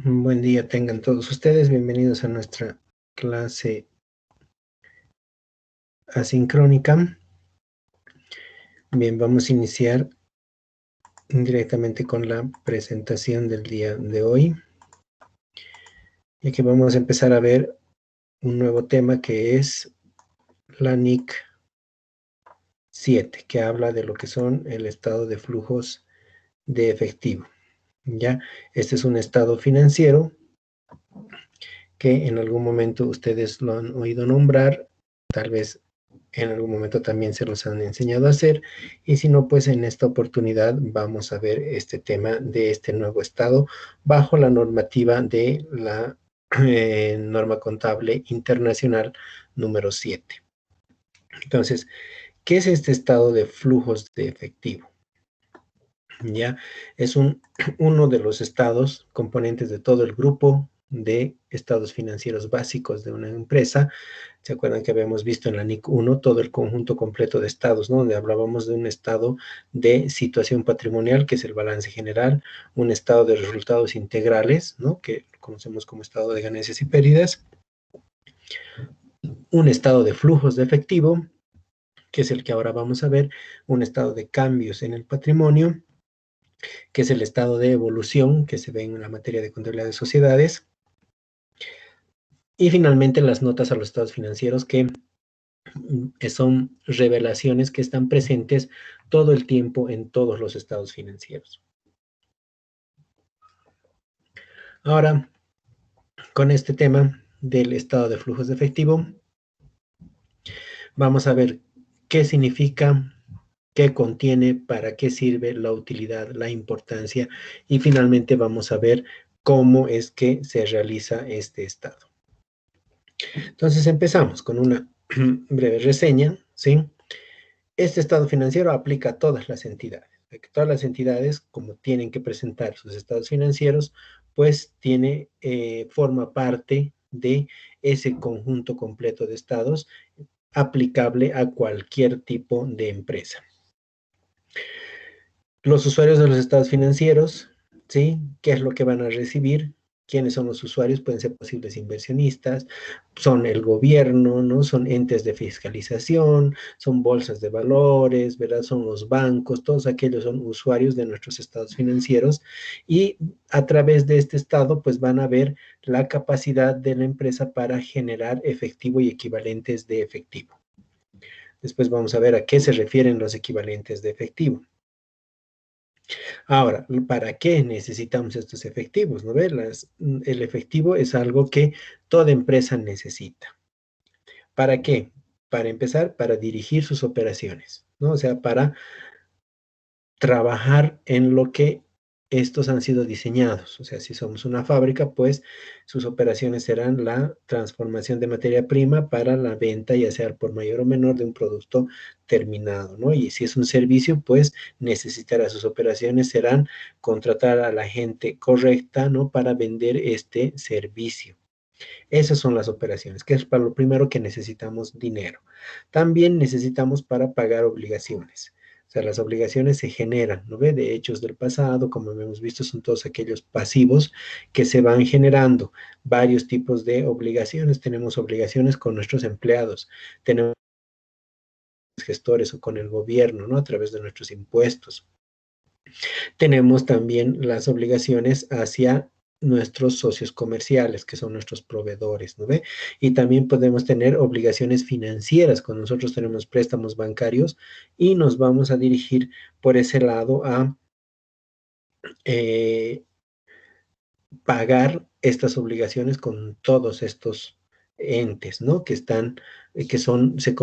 Buen día tengan todos ustedes, bienvenidos a nuestra clase asincrónica. Bien, vamos a iniciar directamente con la presentación del día de hoy, ya que vamos a empezar a ver un nuevo tema que es la NIC 7, que habla de lo que son el estado de flujos de efectivo. Ya, este es un estado financiero que en algún momento ustedes lo han oído nombrar, tal vez en algún momento también se los han enseñado a hacer, y si no, pues en esta oportunidad vamos a ver este tema de este nuevo estado bajo la normativa de la norma contable internacional número 7. Entonces, ¿qué es este estado de flujos de efectivo? Ya es uno de los estados componentes de todo el grupo de estados financieros básicos de una empresa. ¿Se acuerdan que habíamos visto en la NIC 1 todo el conjunto completo de estados, ¿no? Donde hablábamos de un estado de situación patrimonial, que es el balance general, un estado de resultados integrales, ¿no? Que conocemos como estado de ganancias y pérdidas, un estado de flujos de efectivo, que es el que ahora vamos a ver, un estado de cambios en el patrimonio, que es el estado de evolución que se ve en la materia de contabilidad de sociedades, y finalmente las notas a los estados financieros, que son revelaciones que están presentes todo el tiempo en todos los estados financieros. Ahora, con este tema del estado de flujos de efectivo, vamos a ver qué significa, qué contiene, para qué sirve, la utilidad, la importancia, y finalmente vamos a ver cómo es que se realiza este estado. Entonces empezamos con una breve reseña, ¿sí? Este estado financiero aplica a todas las entidades. Todas las entidades, como tienen que presentar sus estados financieros, pues forma parte de ese conjunto completo de estados aplicable a cualquier tipo de empresa. Los usuarios de los estados financieros, ¿sí? ¿Qué es lo que van a recibir? ¿Quiénes son los usuarios? Pueden ser posibles inversionistas, son el gobierno, ¿no? Son entes de fiscalización, son bolsas de valores, ¿verdad? Son los bancos, todos aquellos son usuarios de nuestros estados financieros, y a través de este estado, pues van a ver la capacidad de la empresa para generar efectivo y equivalentes de efectivo. Después vamos a ver a qué se refieren los equivalentes de efectivo. Ahora, ¿para qué necesitamos estos efectivos? ¿No ves? El efectivo es algo que toda empresa necesita. ¿Para qué? Para empezar, para dirigir sus operaciones, ¿no? O sea, para trabajar en lo que estos han sido diseñados. O sea, si somos una fábrica, pues sus operaciones serán la transformación de materia prima para la venta, ya sea por mayor o menor, de un producto terminado, ¿no? Y si es un servicio, pues necesitará, sus operaciones serán contratar a la gente correcta, ¿no? Para vender este servicio. Esas son las operaciones, que es para lo primero que necesitamos dinero. También necesitamos para pagar obligaciones. O sea, las obligaciones se generan, ¿no ve? De hechos del pasado, como hemos visto, son todos aquellos pasivos que se van generando. Varios tipos de obligaciones. Tenemos obligaciones con nuestros empleados, tenemos gestores o con el gobierno, ¿no? A través de nuestros impuestos. Tenemos también las obligaciones hacia nuestros socios comerciales, que son nuestros proveedores, ¿no ve? Y también podemos tener obligaciones financieras cuando nosotros tenemos préstamos bancarios y nos vamos a dirigir por ese lado a eh, pagar estas obligaciones con todos estos entes, ¿no? Que están, que son, se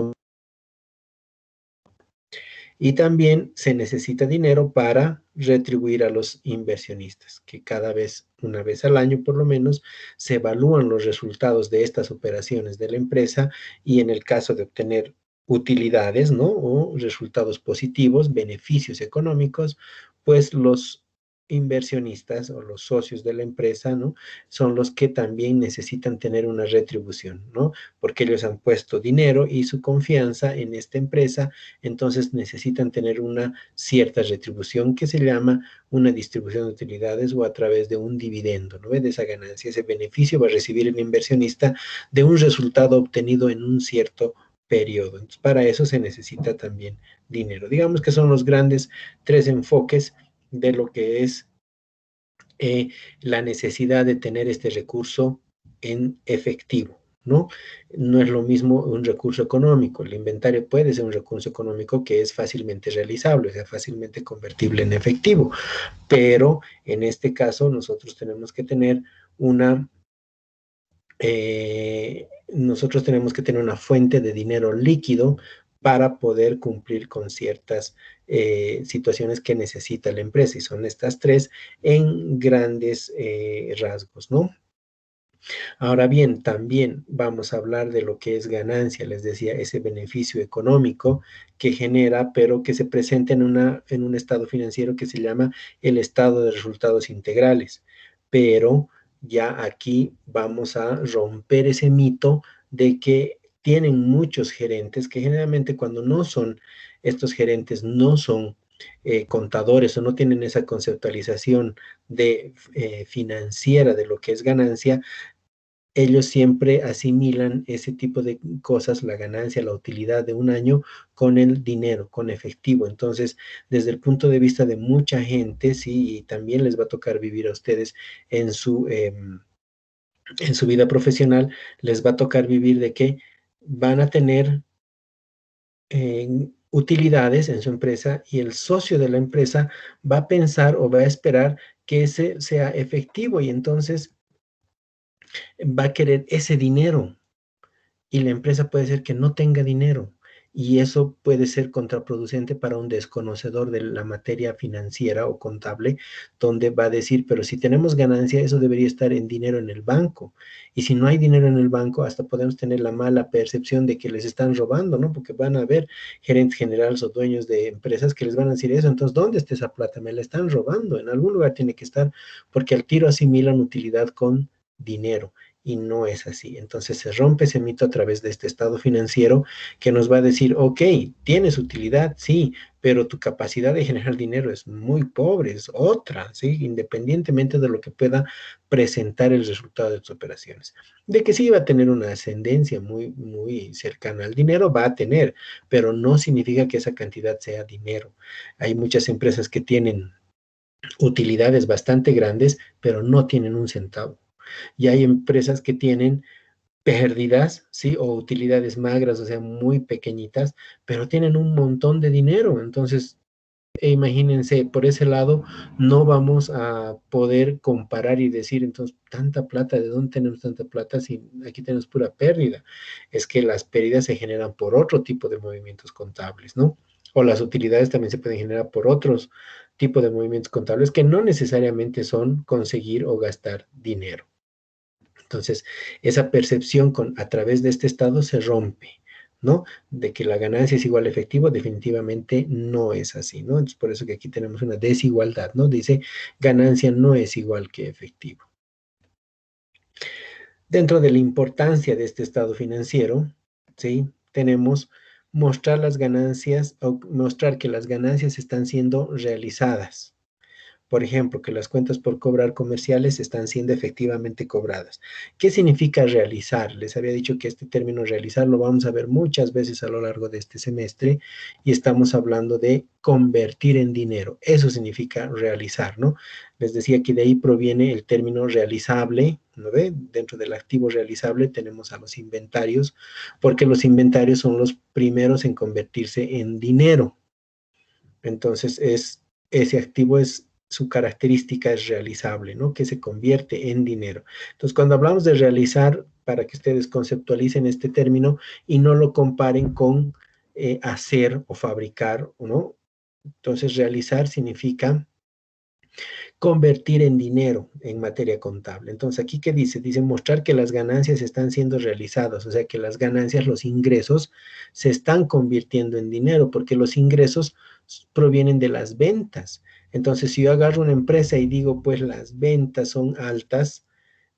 Y también se necesita dinero para retribuir a los inversionistas, que cada vez, una vez al año por lo menos, se evalúan los resultados de estas operaciones de la empresa, y en el caso de obtener utilidades, ¿no? O resultados positivos, beneficios económicos, pues los inversionistas o los socios de la empresa, ¿no? Son los que también necesitan tener una retribución, ¿no? Porque ellos han puesto dinero y su confianza en esta empresa, entonces necesitan tener una cierta retribución que se llama una distribución de utilidades o a través de un dividendo, ¿no? De esa ganancia, ese beneficio va a recibir el inversionista de un resultado obtenido en un cierto periodo. Entonces, para eso se necesita también dinero. Digamos que son los grandes tres enfoques de lo que es eh, la necesidad de tener este recurso en efectivo, ¿no? No es lo mismo un recurso económico. El inventario puede ser un recurso económico que es fácilmente realizable, o sea, fácilmente convertible en efectivo, pero en este caso nosotros tenemos que tener una nosotros tenemos que tener una fuente de dinero líquido para poder cumplir con ciertas situaciones que necesita la empresa. Y son estas tres en grandes rasgos, ¿no? Ahora bien, también vamos a hablar de lo que es ganancia, les decía, ese beneficio económico que genera, pero que se presenta en un estado financiero que se llama el estado de resultados integrales. Pero ya aquí vamos a romper ese mito de que tienen muchos gerentes, que generalmente cuando no son, estos gerentes no son contadores o no tienen esa conceptualización de financiera de lo que es ganancia, ellos siempre asimilan ese tipo de cosas, la ganancia, la utilidad de un año, con el dinero, con efectivo. Entonces, desde el punto de vista de mucha gente, sí, y también les va a tocar vivir a ustedes en su vida profesional, les va a tocar vivir de que van a tener utilidades en su empresa y el socio de la empresa va a pensar o va a esperar que ese sea efectivo y entonces va a querer ese dinero y la empresa puede ser que no tenga dinero y eso puede ser contraproducente para un desconocedor de la materia financiera o contable, donde va a decir, pero si tenemos ganancia, eso debería estar en dinero en el banco. Y si no hay dinero en el banco, hasta podemos tener la mala percepción de que les están robando, ¿no? Porque van a haber gerentes generales o dueños de empresas que les van a decir eso. Entonces, ¿dónde está esa plata? Me la están robando. En algún lugar tiene que estar, porque al tiro asimilan utilidad con dinero y no es así. Entonces se rompe ese mito a través de este estado financiero que nos va a decir, ok, tienes utilidad, sí, pero tu capacidad de generar dinero es muy pobre, es otra, ¿sí? Independientemente de lo que pueda presentar el resultado de tus operaciones. De que sí va a tener una ascendencia muy, muy cercana al dinero, va a tener, pero no significa que esa cantidad sea dinero. Hay muchas empresas que tienen utilidades bastante grandes, pero no tienen un centavo y hay empresas que tienen pérdidas, ¿sí? O utilidades magras, o sea, muy pequeñitas, pero tienen un montón de dinero. Entonces, imagínense, por ese lado, no vamos a poder comparar y decir, entonces, tanta plata, ¿de dónde tenemos tanta plata si aquí tenemos pura pérdida? Es que las pérdidas se generan por otro tipo de movimientos contables, ¿no? O las utilidades también se pueden generar por otros tipos de movimientos contables que no necesariamente son conseguir o gastar dinero. Entonces, esa percepción a través de este estado se rompe, ¿no? De que la ganancia es igual a efectivo, definitivamente no es así, ¿no? Entonces, por eso que aquí tenemos una desigualdad, ¿no? Dice, ganancia no es igual que efectivo. Dentro de la importancia de este estado financiero, ¿sí? Tenemos mostrar las ganancias o mostrar que las ganancias están siendo realizadas. Por ejemplo, que las cuentas por cobrar comerciales están siendo efectivamente cobradas. ¿Qué significa realizar? Les había dicho que este término realizar lo vamos a ver muchas veces a lo largo de este semestre y estamos hablando de convertir en dinero. Eso significa realizar, ¿no? Les decía que de ahí proviene el término realizable, ¿no ve? Dentro del activo realizable tenemos a los inventarios, porque los inventarios son los primeros en convertirse en dinero. Entonces, ese activo es su característica es realizable, ¿no? Que se convierte en dinero. Entonces, cuando hablamos de realizar, para que ustedes conceptualicen este término y no lo comparen con hacer o fabricar, ¿no? Entonces, realizar significa convertir en dinero en materia contable. Entonces, aquí, ¿qué dice? Dice mostrar que las ganancias están siendo realizadas, o sea, que las ganancias, los ingresos, se están convirtiendo en dinero, porque los ingresos provienen de las ventas. Entonces, si yo agarro una empresa y digo, pues las ventas son altas,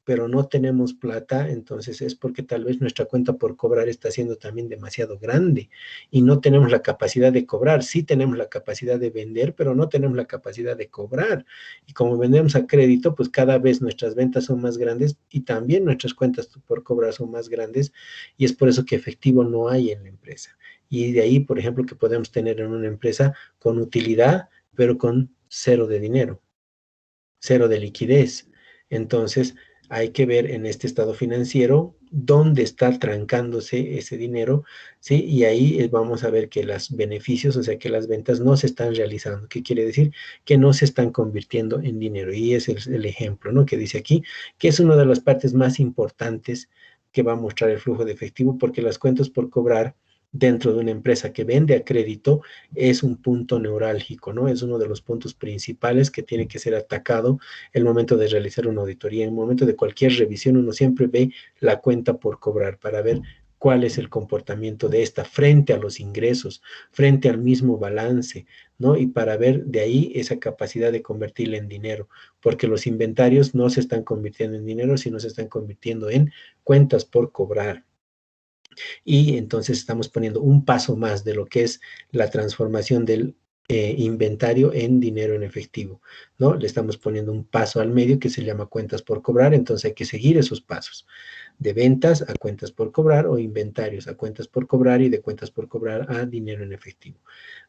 pero no tenemos plata, entonces es porque tal vez nuestra cuenta por cobrar está siendo también demasiado grande y no tenemos la capacidad de cobrar. Sí tenemos la capacidad de vender, pero no tenemos la capacidad de cobrar. Y como vendemos a crédito, pues cada vez nuestras ventas son más grandes y también nuestras cuentas por cobrar son más grandes y es por eso que efectivo no hay en la empresa. Y de ahí, por ejemplo, que podemos tener en una empresa con utilidad, pero con cero de dinero, cero de liquidez. Entonces, hay que ver en este estado financiero dónde está trancándose ese dinero, ¿sí? Y ahí vamos a ver que los beneficios, o sea, que las ventas no se están realizando. ¿Qué quiere decir? Que no se están convirtiendo en dinero. Y ese es el ejemplo, ¿no? Que dice aquí, que es una de las partes más importantes que va a mostrar el flujo de efectivo, porque las cuentas por cobrar dentro de una empresa que vende a crédito es un punto neurálgico, ¿no? Es uno de los puntos principales que tiene que ser atacado el momento de realizar una auditoría. En el momento de cualquier revisión, uno siempre ve la cuenta por cobrar para ver cuál es el comportamiento de esta frente a los ingresos, frente al mismo balance, ¿no? Y para ver de ahí esa capacidad de convertirla en dinero, porque los inventarios no se están convirtiendo en dinero, sino se están convirtiendo en cuentas por cobrar. Y entonces estamos poniendo un paso más de lo que es la transformación del inventario en dinero en efectivo, ¿no? Le estamos poniendo un paso al medio que se llama cuentas por cobrar, entonces hay que seguir esos pasos de ventas a cuentas por cobrar o inventarios a cuentas por cobrar y de cuentas por cobrar a dinero en efectivo.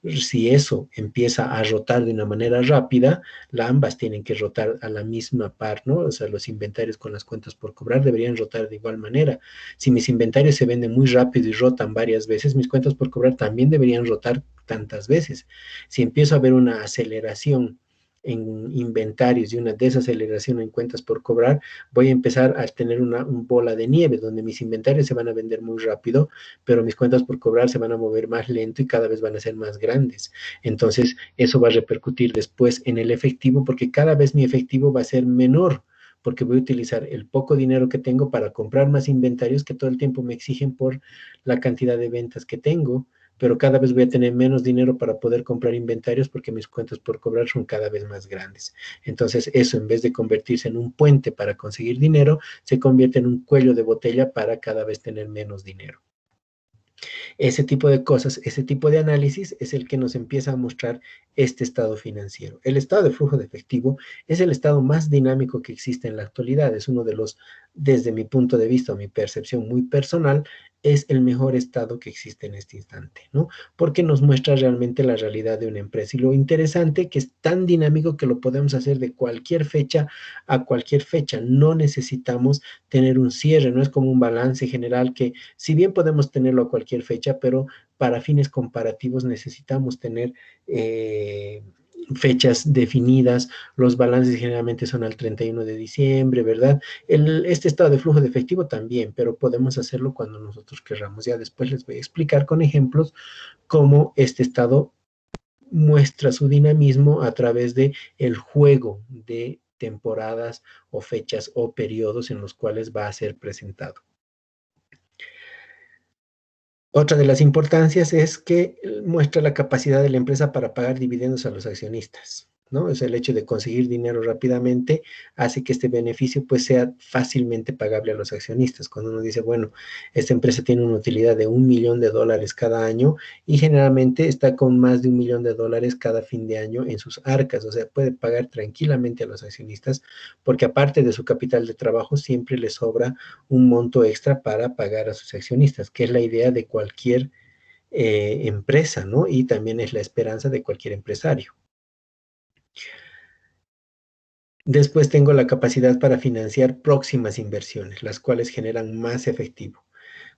Si eso empieza a rotar de una manera rápida, ambas tienen que rotar a la misma par, ¿no? O sea, los inventarios con las cuentas por cobrar deberían rotar de igual manera. Si mis inventarios se venden muy rápido y rotan varias veces, mis cuentas por cobrar también deberían rotar tantas veces. Si empiezo a ver una aceleración en inventarios y una desaceleración en cuentas por cobrar, voy a empezar a tener una bola de nieve donde mis inventarios se van a vender muy rápido, pero mis cuentas por cobrar se van a mover más lento y cada vez van a ser más grandes. Entonces, eso va a repercutir después en el efectivo porque cada vez mi efectivo va a ser menor porque voy a utilizar el poco dinero que tengo para comprar más inventarios que todo el tiempo me exigen por la cantidad de ventas que tengo, pero cada vez voy a tener menos dinero para poder comprar inventarios porque mis cuentas por cobrar son cada vez más grandes. Entonces, eso en vez de convertirse en un puente para conseguir dinero, se convierte en un cuello de botella para cada vez tener menos dinero. Ese tipo de cosas, ese tipo de análisis es el que nos empieza a mostrar este estado financiero. El estado de flujo de efectivo es el estado más dinámico que existe en la actualidad. Es uno de los, desde mi punto de vista o mi percepción muy personal, es el mejor estado que existe en este instante, ¿no? Porque nos muestra realmente la realidad de una empresa. Y lo interesante que es tan dinámico que lo podemos hacer de cualquier fecha a cualquier fecha. No necesitamos tener un cierre, no es como un balance general que si bien podemos tenerlo a cualquier fecha, pero para fines comparativos necesitamos tener fechas definidas, los balances generalmente son al 31 de diciembre, ¿verdad? Este estado de flujo de efectivo también, pero podemos hacerlo cuando nosotros querramos. Ya después les voy a explicar con ejemplos cómo este estado muestra su dinamismo a través de el juego de temporadas o fechas o periodos en los cuales va a ser presentado. Otra de las importancias es que muestra la capacidad de la empresa para pagar dividendos a los accionistas, ¿no? Es el hecho de conseguir dinero rápidamente hace que este beneficio pues sea fácilmente pagable a los accionistas. Cuando uno dice, bueno, esta empresa tiene una utilidad de $1 millón cada año y generalmente está con más de $1 millón cada fin de año en sus arcas, o sea, puede pagar tranquilamente a los accionistas porque aparte de su capital de trabajo siempre le sobra un monto extra para pagar a sus accionistas, que es la idea de cualquier empresa, ¿no? Y también es la esperanza de cualquier empresario. Después tengo la capacidad para financiar próximas inversiones, las cuales generan más efectivo.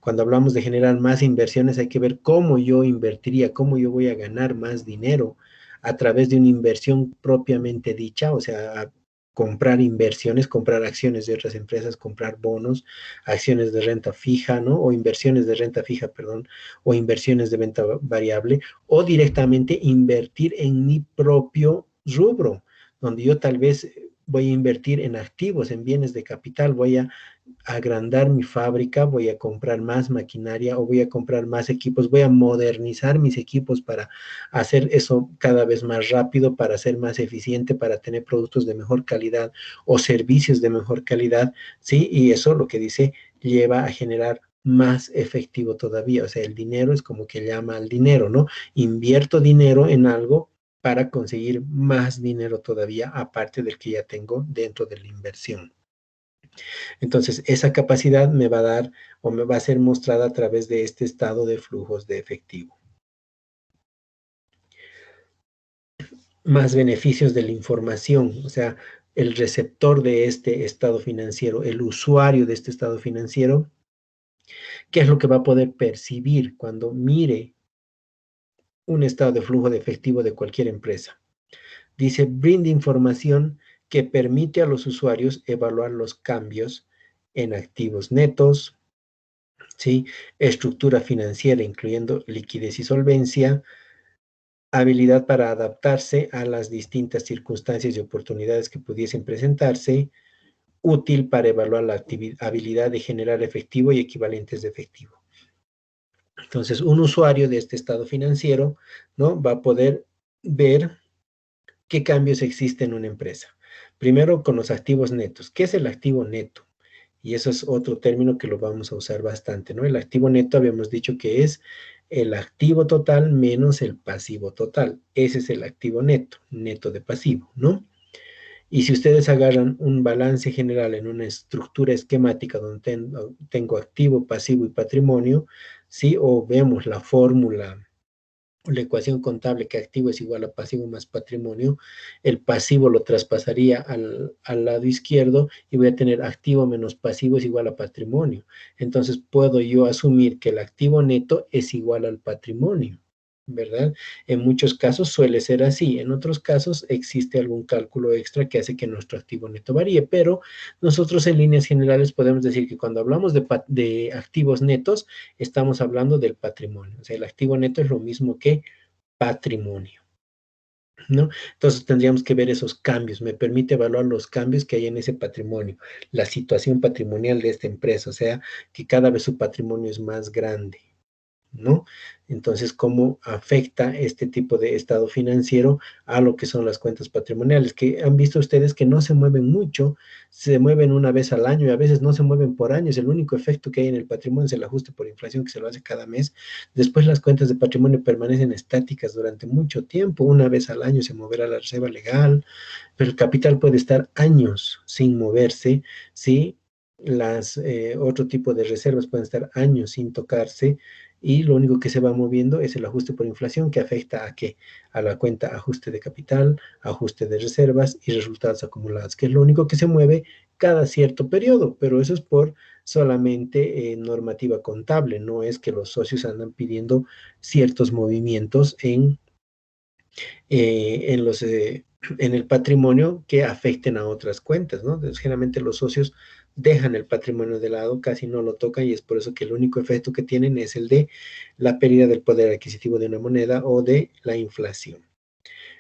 Cuando hablamos de generar más inversiones, hay que ver cómo yo invertiría, cómo yo voy a ganar más dinero a través de una inversión propiamente dicha, o sea, comprar inversiones, comprar acciones de otras empresas, comprar bonos, acciones de renta fija, ¿no? O inversiones de renta fija, perdón, o inversiones de venta variable, o directamente invertir en mi propio rubro, donde yo tal vez voy a invertir en activos, en bienes de capital, voy a agrandar mi fábrica, voy a comprar más maquinaria o voy a comprar más equipos, voy a modernizar mis equipos para hacer eso cada vez más rápido, para ser más eficiente, para tener productos de mejor calidad o servicios de mejor calidad, ¿sí? Y eso lo que dice lleva a generar más efectivo todavía, o sea, el dinero es como que llama al dinero, ¿no? Invierto dinero en algo para conseguir más dinero todavía, aparte del que ya tengo dentro de la inversión. Entonces, esa capacidad me va a dar o me va a ser mostrada a través de este estado de flujos de efectivo. Más beneficios de la información, o sea, el receptor de este estado financiero, el usuario de este estado financiero, ¿qué es lo que va a poder percibir cuando mire un estado de flujo de efectivo de cualquier empresa? Dice, brinda información que permite a los usuarios evaluar los cambios en activos netos, ¿sí? Estructura financiera, incluyendo liquidez y solvencia, habilidad para adaptarse a las distintas circunstancias y oportunidades que pudiesen presentarse, útil para evaluar la habilidad de generar efectivo y equivalentes de efectivo. Entonces, un usuario de este estado financiero, ¿no? Va a poder ver qué cambios existen en una empresa. Primero, con los activos netos. ¿Qué es el activo neto? Y eso es otro término que lo vamos a usar bastante, ¿no? El activo neto habíamos dicho que es el activo total menos el pasivo total. Ese es el activo neto, neto de pasivo, ¿no? Y si ustedes agarran un balance general en una estructura esquemática donde tengo activo, pasivo y patrimonio, ¿sí? O vemos la fórmula, la ecuación contable que activo es igual a pasivo más patrimonio, el pasivo lo traspasaría al lado izquierdo y voy a tener activo menos pasivo es igual a patrimonio. Entonces puedo yo asumir que el activo neto es igual al patrimonio, ¿verdad? En muchos casos suele ser así, en otros casos existe algún cálculo extra que hace que nuestro activo neto varíe, pero nosotros en líneas generales podemos decir que cuando hablamos de activos netos, estamos hablando del patrimonio. O sea, el activo neto es lo mismo que patrimonio, ¿no? Entonces tendríamos que ver esos cambios. Me permite evaluar los cambios que hay en ese patrimonio, la situación patrimonial de esta empresa, o sea, que cada vez su patrimonio es más grande, ¿no? Entonces, ¿cómo afecta este tipo de estado financiero a lo que son las cuentas patrimoniales? Que han visto ustedes que no se mueven mucho, se mueven una vez al año y a veces no se mueven por años. El único efecto que hay en el patrimonio es el ajuste por inflación que se lo hace cada mes. Después las cuentas de patrimonio permanecen estáticas durante mucho tiempo. Una vez al año se moverá la reserva legal, pero el capital puede estar años sin moverse, ¿sí? Otro tipo de reservas pueden estar años sin tocarse y lo único que se va moviendo es el ajuste por inflación que afecta a qué? A la cuenta ajuste de capital, ajuste de reservas y resultados acumulados, que es lo único que se mueve cada cierto periodo, pero eso es por solamente normativa contable, no es que los socios andan pidiendo ciertos movimientos en los en el patrimonio que afecten a otras cuentas, ¿no? Entonces, generalmente los socios dejan el patrimonio de lado, casi no lo tocan y es por eso que el único efecto que tienen es el de la pérdida del poder adquisitivo de una moneda o de la inflación.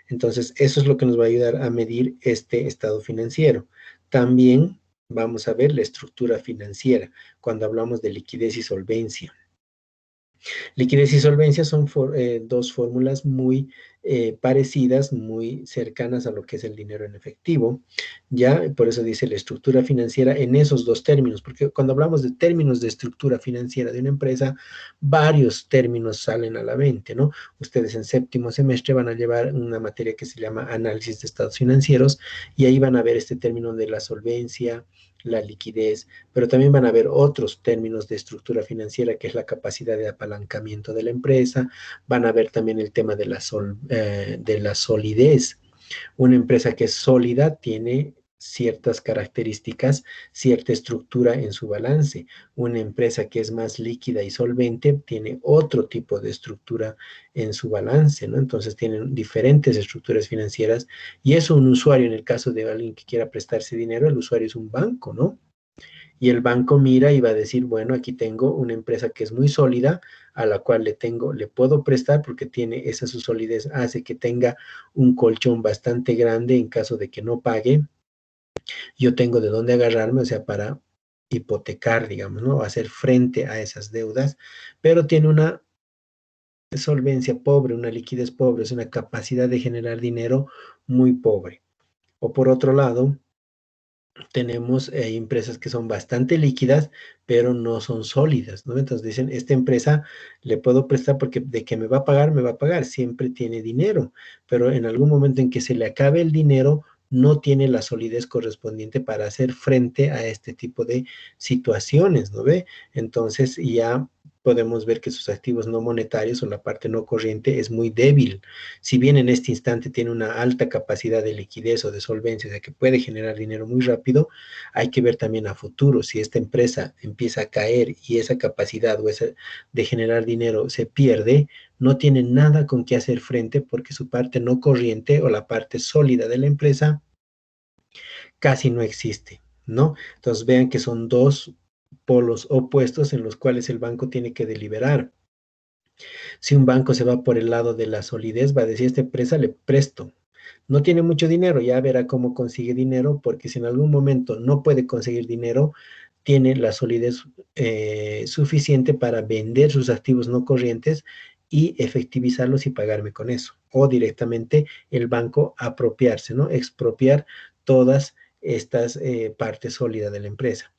Entonces, eso es lo que nos va a ayudar a medir este estado financiero. También vamos a ver la estructura financiera cuando hablamos de liquidez y solvencia. Liquidez y solvencia son dos fórmulas muy parecidas, muy cercanas a lo que es el dinero en efectivo. Ya, por eso dice la estructura financiera en esos dos términos, porque cuando hablamos de términos de estructura financiera de una empresa, varios términos salen a la mente, ¿no? Ustedes en séptimo semestre van a llevar una materia que se llama análisis de estados financieros y ahí van a ver este término de la solvencia, la liquidez, pero también van a ver otros términos de estructura financiera, que es la capacidad de apalancamiento de la empresa, van a ver también el tema de la solidez. Una empresa que es sólida tiene ciertas características, cierta estructura en su balance. Una empresa que es más líquida y solvente tiene otro tipo de estructura en su balance, ¿no? Entonces tienen diferentes estructuras financieras y eso un usuario, en el caso de alguien que quiera prestarse dinero, el usuario es un banco, ¿no? Y el banco mira y va a decir, bueno, aquí tengo una empresa que es muy sólida, a la cual le puedo prestar porque tiene esa su solidez, hace que tenga un colchón bastante grande en caso de que no pague. Yo tengo de dónde agarrarme, o sea, para hipotecar, digamos, ¿no? Hacer frente a esas deudas, pero tiene una solvencia pobre, una liquidez pobre, es una capacidad de generar dinero muy pobre. O por otro lado, tenemos empresas que son bastante líquidas, pero no son sólidas, ¿no? Entonces dicen, esta empresa le puedo prestar porque de que me va a pagar, siempre tiene dinero, pero en algún momento en que se le acabe el dinero, no tiene la solidez correspondiente para hacer frente a este tipo de situaciones, ¿no ve? Entonces ya podemos ver que sus activos no monetarios o la parte no corriente es muy débil. Si bien en este instante tiene una alta capacidad de liquidez o de solvencia, o sea que puede generar dinero muy rápido, hay que ver también a futuro. Si esta empresa empieza a caer y esa capacidad o esa de generar dinero se pierde, no tiene nada con qué hacer frente porque su parte no corriente o la parte sólida de la empresa casi no existe, ¿no? Entonces vean que son dos polos opuestos en los cuales el banco tiene que deliberar. Si un banco se va por el lado de la solidez, va a decir, esta empresa le presto. No tiene mucho dinero, ya verá cómo consigue dinero, porque si en algún momento no puede conseguir dinero, tiene la solidez suficiente para vender sus activos no corrientes y efectivizarlos y pagarme con eso. O directamente el banco apropiarse, ¿no? Expropiar todas estas partes sólidas de la empresa.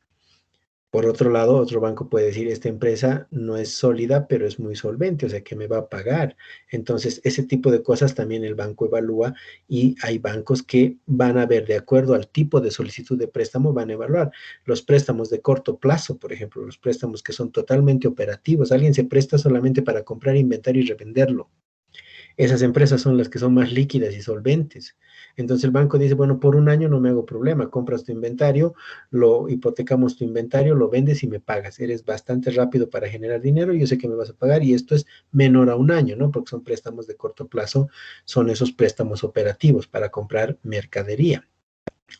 Por otro lado, otro banco puede decir, esta empresa no es sólida, pero es muy solvente, o sea que me va a pagar. Entonces, ese tipo de cosas también el banco evalúa y hay bancos que van a ver, de acuerdo al tipo de solicitud de préstamo, van a evaluar los préstamos de corto plazo, por ejemplo, los préstamos que son totalmente operativos. Alguien se presta solamente para comprar inventario y revenderlo. Esas empresas son las que son más líquidas y solventes. Entonces el banco dice, bueno, por un año no me hago problema, compras tu inventario, lo hipotecamos tu inventario, lo vendes y me pagas. Eres bastante rápido para generar dinero, yo sé que me vas a pagar y esto es menor a un año, ¿no? Porque son préstamos de corto plazo, son esos préstamos operativos para comprar mercadería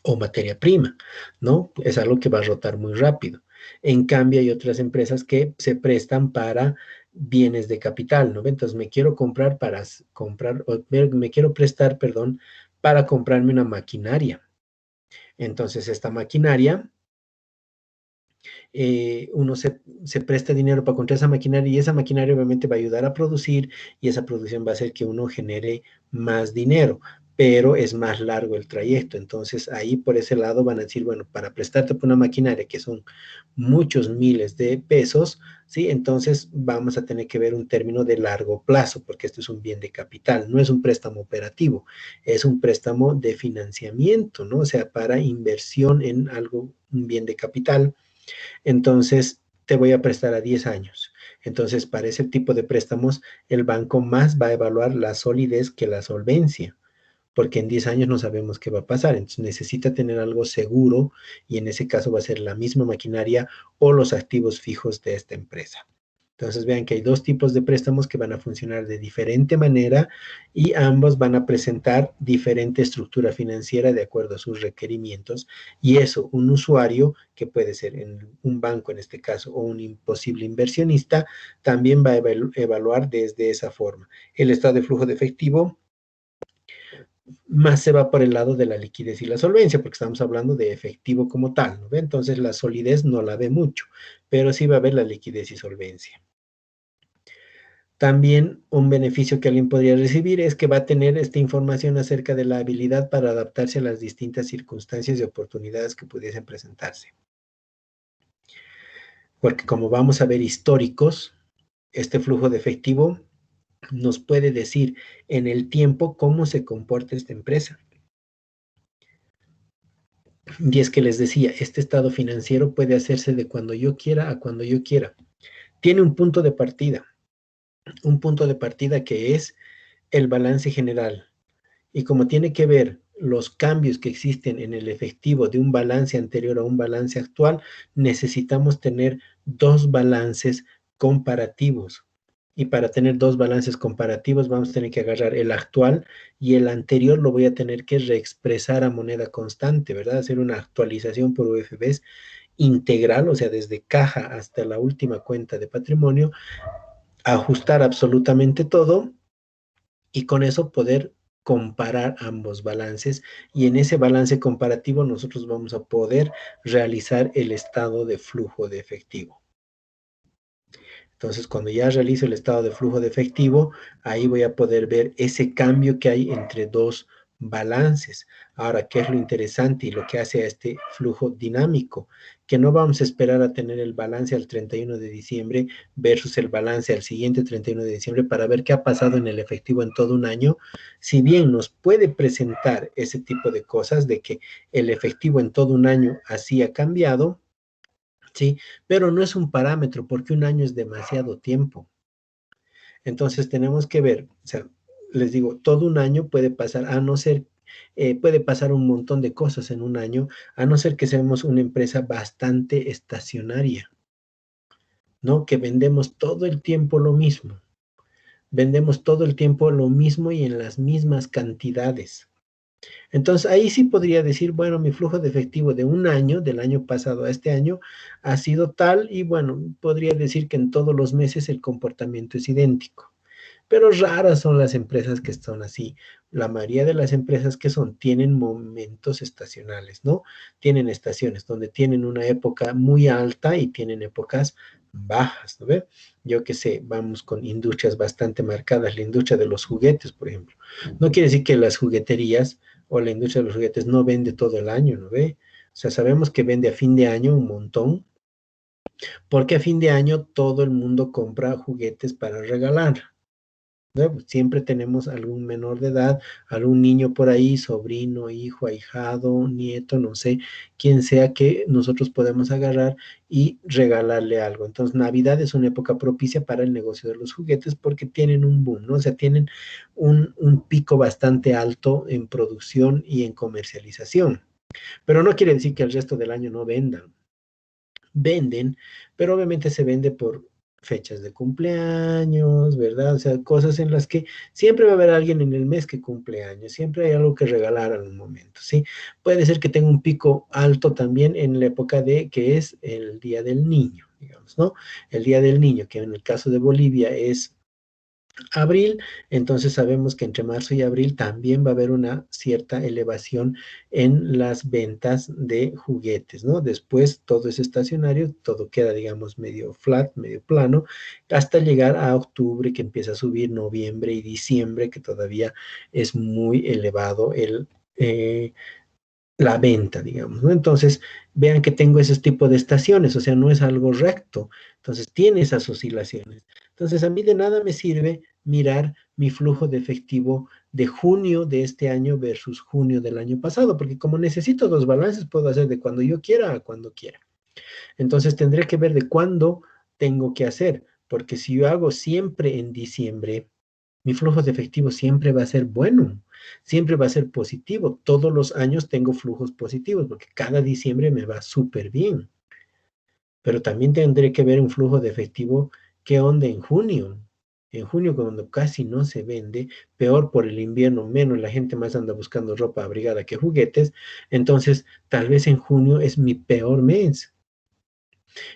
o materia prima, ¿no? Es algo que va a rotar muy rápido. En cambio, hay otras empresas que se prestan para bienes de capital, ¿no? Entonces, me quiero comprar para comprar, o me quiero prestar, perdón, para comprarme una maquinaria. Entonces, esta maquinaria uno se presta dinero para comprar esa maquinaria y esa maquinaria obviamente va a ayudar a producir y esa producción va a hacer que uno genere más dinero, pero es más largo el trayecto. Entonces ahí por ese lado van a decir, bueno, para prestarte por una maquinaria que son muchos miles de pesos, ¿sí? Entonces vamos a tener que ver un término de largo plazo, porque esto es un bien de capital, no es un préstamo operativo, es un préstamo de financiamiento, ¿no? O sea, para inversión en algo, un bien de capital entonces te voy a prestar a 10 años. Entonces, para ese tipo de préstamos, el banco más va a evaluar la solidez que la solvencia, porque en 10 años no sabemos qué va a pasar. Entonces, necesita tener algo seguro y en ese caso va a ser la misma maquinaria o los activos fijos de esta empresa. Entonces vean que hay dos tipos de préstamos que van a funcionar de diferente manera y ambos van a presentar diferente estructura financiera de acuerdo a sus requerimientos. Y eso, un usuario, que puede ser en un banco en este caso o un posible inversionista, también va a evaluar desde esa forma. El estado de flujo de efectivo más se va por el lado de la liquidez y la solvencia, porque estamos hablando de efectivo como tal, ¿no ve? Entonces la solidez no la ve mucho, pero sí va a ver la liquidez y solvencia. También un beneficio que alguien podría recibir es que va a tener esta información acerca de la habilidad para adaptarse a las distintas circunstancias y oportunidades que pudiesen presentarse. Porque como vamos a ver históricos, este flujo de efectivo nos puede decir en el tiempo cómo se comporta esta empresa. Y es que les decía, este estado financiero puede hacerse de cuando yo quiera a cuando yo quiera. Tiene un punto de partida que es el balance general. Y como tiene que ver los cambios que existen en el efectivo de un balance anterior a un balance actual, necesitamos tener dos balances comparativos. Y para tener dos balances comparativos vamos a tener que agarrar el actual y el anterior lo voy a tener que reexpresar a moneda constante, ¿verdad? Hacer una actualización por UFBs integral, o sea, desde caja hasta la última cuenta de patrimonio, ajustar absolutamente todo y con eso poder comparar ambos balances y en ese balance comparativo nosotros vamos a poder realizar el estado de flujo de efectivo. Entonces, cuando ya realizo el estado de flujo de efectivo, ahí voy a poder ver ese cambio que hay entre dos balances. Ahora, ¿qué es lo interesante y lo que hace a este flujo dinámico? Que no vamos a esperar a tener el balance al 31 de diciembre versus el balance al siguiente 31 de diciembre para ver qué ha pasado en el efectivo en todo un año. Si bien nos puede presentar ese tipo de cosas de que el efectivo en todo un año así ha cambiado, ¿sí? Pero no es un parámetro porque un año es demasiado tiempo. Entonces tenemos que ver, o sea, les digo, todo un año puede pasar, a no ser, puede pasar un montón de cosas en un año, a no ser que seamos una empresa bastante estacionaria, ¿no? Que vendemos todo el tiempo lo mismo, vendemos todo el tiempo lo mismo y en las mismas cantidades. Entonces, ahí sí podría decir, bueno, mi flujo de efectivo de un año, del año pasado a este año, ha sido tal y bueno, podría decir que en todos los meses el comportamiento es idéntico. Pero raras son las empresas que son así. La mayoría de las empresas que son tienen momentos estacionales, ¿no? Tienen estaciones donde tienen una época muy alta y tienen épocas bajas, ¿no ve? Yo qué sé, vamos con industrias bastante marcadas, la industria de los juguetes, por ejemplo. No quiere decir que las jugueterías o la industria de los juguetes no vende todo el año, ¿no ve? O sea, sabemos que vende a fin de año un montón, porque a fin de año todo el mundo compra juguetes para regalar. ¿No? Pues siempre tenemos algún menor de edad, algún niño por ahí, sobrino, hijo, ahijado, nieto, no sé, quien sea que nosotros podemos agarrar y regalarle algo. Entonces, Navidad es una época propicia para el negocio de los juguetes porque tienen un boom, ¿no? O sea, tienen un pico bastante alto en producción y en comercialización. Pero no quiere decir que el resto del año no vendan, venden, pero obviamente se vende por fechas de cumpleaños, ¿verdad? O sea, cosas en las que siempre va a haber alguien en el mes que cumple años, siempre hay algo que regalar en un momento, ¿sí? Puede ser que tenga un pico alto también en la época de que es el Día del Niño, digamos, ¿no? El Día del Niño, que en el caso de Bolivia es abril, entonces sabemos que entre marzo y abril también va a haber una cierta elevación en las ventas de juguetes, ¿no? Después todo es estacionario, todo queda, digamos, medio flat, medio plano, hasta llegar a octubre que empieza a subir, noviembre y diciembre, que todavía es muy elevado la venta, digamos, ¿no? Entonces, vean que tengo ese tipo de estaciones, o sea, no es algo recto, entonces tiene esas oscilaciones. Entonces, a mí de nada me sirve mirar mi flujo de efectivo de junio de este año versus junio del año pasado, porque como necesito dos balances, puedo hacer de cuando yo quiera a cuando quiera. Entonces, tendré que ver de cuándo tengo que hacer, porque si yo hago siempre en diciembre, mi flujo de efectivo siempre va a ser bueno, siempre va a ser positivo. Todos los años tengo flujos positivos porque cada diciembre me va súper bien. Pero también tendré que ver un flujo de efectivo qué onda en junio. En junio, cuando casi no se vende, peor por el invierno, menos la gente más anda buscando ropa abrigada que juguetes. Entonces, tal vez en junio es mi peor mes.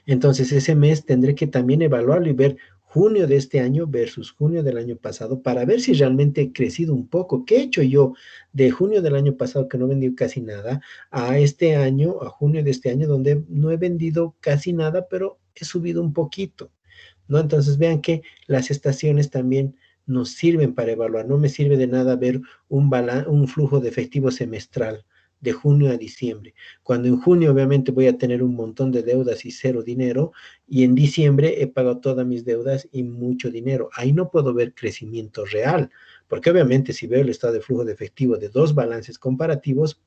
Entonces, ese mes tendré que también evaluarlo y ver junio de este año versus junio del año pasado para ver si realmente he crecido un poco. ¿Qué he hecho yo de junio del año pasado que no vendí casi nada a este año, a junio de este año donde no he vendido casi nada, pero he subido un poquito? ¿No? Entonces vean que las estaciones también nos sirven para evaluar. No me sirve de nada ver un flujo de efectivo semestral de junio a diciembre, cuando en junio obviamente voy a tener un montón de deudas y cero dinero, y en diciembre he pagado todas mis deudas y mucho dinero. Ahí no puedo ver crecimiento real, porque obviamente si veo el estado de flujo de efectivo de dos balances comparativos,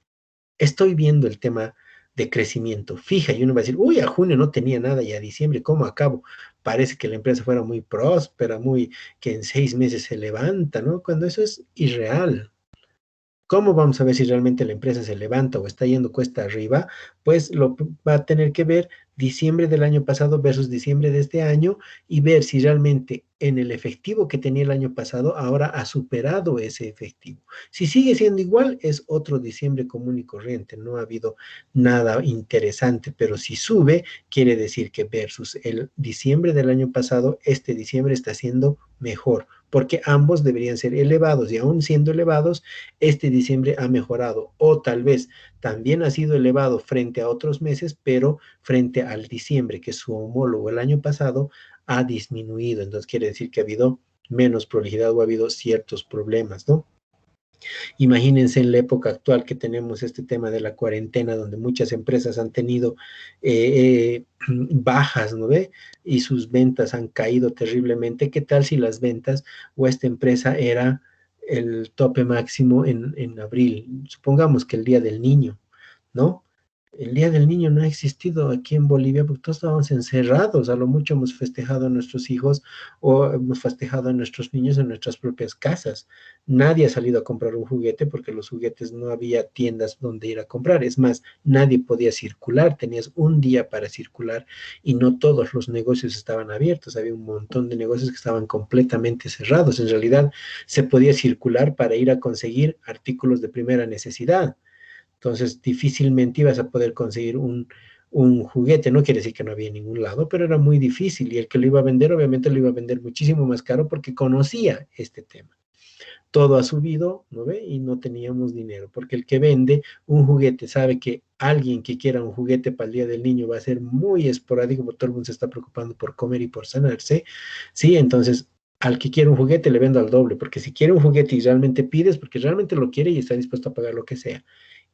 estoy viendo el tema de crecimiento fija y uno va a decir, uy, a junio no tenía nada y a diciembre, ¿cómo acabo? Parece que la empresa fuera muy próspera, muy que en 6 meses se levanta, ¿no? Cuando eso es irreal. ¿Cómo vamos a ver si realmente la empresa se levanta o está yendo cuesta arriba? Pues lo va a tener que ver diciembre del año pasado versus diciembre de este año y ver si realmente en el efectivo que tenía el año pasado ahora ha superado ese efectivo. Si sigue siendo igual, es otro diciembre común y corriente, no ha habido nada interesante, pero si sube, quiere decir que versus el diciembre del año pasado, este diciembre está siendo mejor, porque ambos deberían ser elevados y aún siendo elevados, este diciembre ha mejorado o tal vez también ha sido elevado frente a otros meses, pero frente al diciembre, que es su homólogo el año pasado, ha disminuido. Entonces quiere decir que ha habido menos prolijidad o ha habido ciertos problemas, ¿no? Imagínense en la época actual que tenemos este tema de la cuarentena, donde muchas empresas han tenido bajas, ¿no ve? Y sus ventas han caído terriblemente. ¿Qué tal si las ventas o esta empresa era el tope máximo en abril? Supongamos que el Día del Niño, ¿no? El Día del Niño no ha existido aquí en Bolivia porque todos estábamos encerrados. A lo mucho hemos festejado a nuestros hijos o hemos festejado a nuestros niños en nuestras propias casas. Nadie ha salido a comprar un juguete porque los juguetes no había tiendas donde ir a comprar. Es más, nadie podía circular. Tenías un día para circular y no todos los negocios estaban abiertos. Había un montón de negocios que estaban completamente cerrados. En realidad, se podía circular para ir a conseguir artículos de primera necesidad. Entonces, difícilmente ibas a poder conseguir un juguete. No quiere decir que no había en ningún lado, pero era muy difícil. Y el que lo iba a vender, obviamente lo iba a vender muchísimo más caro porque conocía este tema. Todo ha subido, ¿no ve? Y no teníamos dinero, porque el que vende un juguete sabe que alguien que quiera un juguete para el Día del Niño va a ser muy esporádico, porque todo el mundo se está preocupando por comer y por sanarse, ¿sí? Entonces, al que quiere un juguete le vendo al doble, porque si quiere un juguete y realmente pides, porque realmente lo quiere y está dispuesto a pagar lo que sea,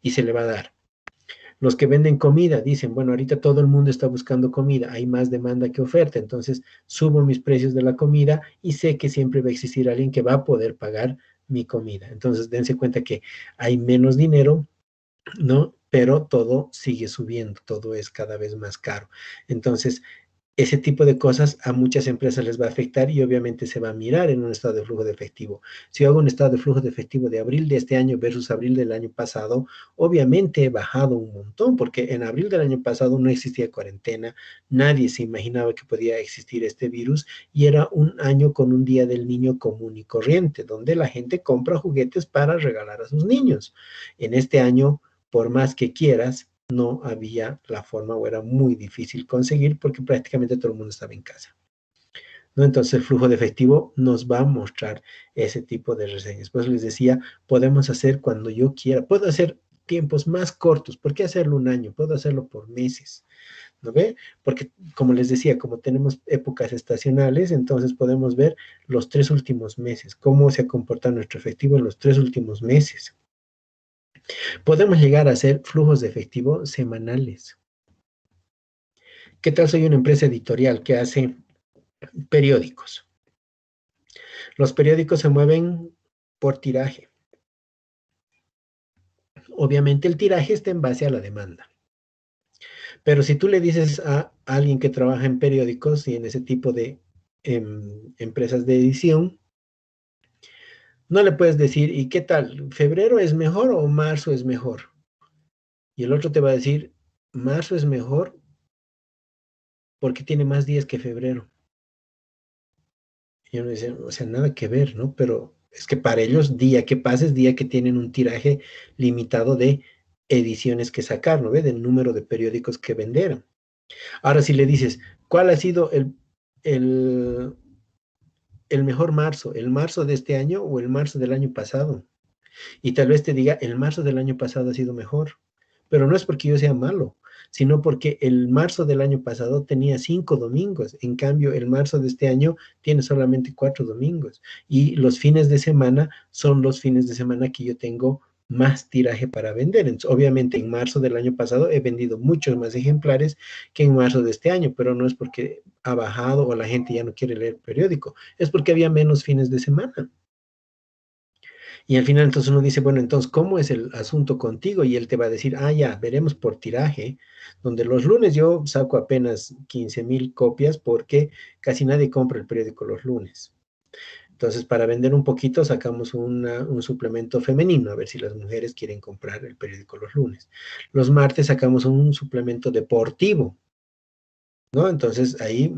y se le va a dar. Los que venden comida dicen, bueno, ahorita todo el mundo está buscando comida, hay más demanda que oferta, entonces subo mis precios de la comida y sé que siempre va a existir alguien que va a poder pagar mi comida. Entonces, dense cuenta que hay menos dinero, ¿no? Pero todo sigue subiendo, todo es cada vez más caro. Entonces, ese tipo de cosas a muchas empresas les va a afectar y obviamente se va a mirar en un estado de flujo de efectivo. Si yo hago un estado de flujo de efectivo de abril de este año versus abril del año pasado, obviamente he bajado un montón, porque en abril del año pasado no existía cuarentena, nadie se imaginaba que podía existir este virus y era un año con un día del niño común y corriente, donde la gente compra juguetes para regalar a sus niños. En este año, por más que quieras, no había la forma o era muy difícil conseguir porque prácticamente todo el mundo estaba en casa, ¿no? Entonces el flujo de efectivo nos va a mostrar ese tipo de reseñas. Pues les decía, podemos hacer cuando yo quiera, puedo hacer tiempos más cortos, ¿por qué hacerlo un año? Puedo hacerlo por meses, ¿no ve? Porque como les decía, como tenemos épocas estacionales, entonces podemos ver los 3 últimos meses, cómo se ha comportado nuestro efectivo en los 3 últimos meses. Podemos llegar a hacer flujos de efectivo semanales. ¿Qué tal? Soy una empresa editorial que hace periódicos. Los periódicos se mueven por tiraje. Obviamente el tiraje está en base a la demanda. Pero si tú le dices a alguien que trabaja en periódicos y en ese tipo de empresas de edición, no le puedes decir, ¿y qué tal? ¿Febrero es mejor o marzo es mejor? Y el otro te va a decir, marzo es mejor porque tiene más días que febrero. Y uno dice, o sea, nada que ver, ¿no? Pero es que para ellos, día que pasa es día que tienen un tiraje limitado de ediciones que sacar, ¿no ve? Del número de periódicos que vender. Ahora, si le dices, ¿cuál ha sido el, el mejor marzo? ¿El marzo de este año o el marzo del año pasado? Y tal vez te diga, el marzo del año pasado ha sido mejor, pero no es porque yo sea malo, sino porque el marzo del año pasado tenía 5 domingos, en cambio el marzo de este año tiene solamente 4 domingos y los fines de semana son los fines de semana que yo tengo más tiraje para vender. Entonces, obviamente en marzo del año pasado he vendido muchos más ejemplares que en marzo de este año, pero no es porque ha bajado o la gente ya no quiere leer periódico, es porque había menos fines de semana. Y al final entonces uno dice, bueno, entonces, ¿cómo es el asunto contigo? Y él te va a decir, ah, ya, veremos por tiraje, donde los lunes yo saco apenas 15,000 copias porque casi nadie compra el periódico los lunes. Entonces, para vender un poquito, sacamos un suplemento femenino, a ver si las mujeres quieren comprar el periódico los lunes. Los martes sacamos un suplemento deportivo, ¿no? Entonces ahí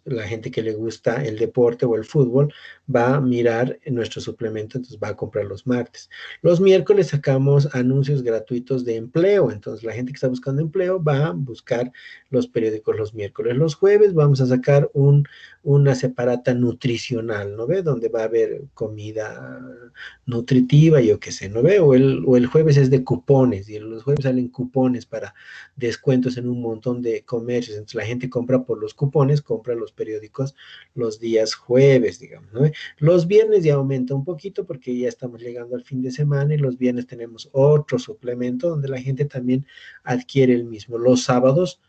la gente que le gusta el deporte o el fútbol va a mirar en nuestro suplemento, entonces va a comprar los martes. Los miércoles sacamos anuncios gratuitos de empleo, entonces la gente que está buscando empleo va a buscar los periódicos los miércoles. Los jueves vamos a sacar una separata nutricional, ¿no ve? Donde va a haber comida nutritiva, yo qué sé, ¿no ve? O el jueves es de cupones, y los jueves salen cupones para descuentos en un montón de comercios. Entonces la gente compra por los cupones, compra los periódicos los días jueves, digamos, ¿no? Los viernes ya aumenta un poquito porque ya estamos llegando al fin de semana y los viernes tenemos otro suplemento donde la gente también adquiere el mismo. Los sábados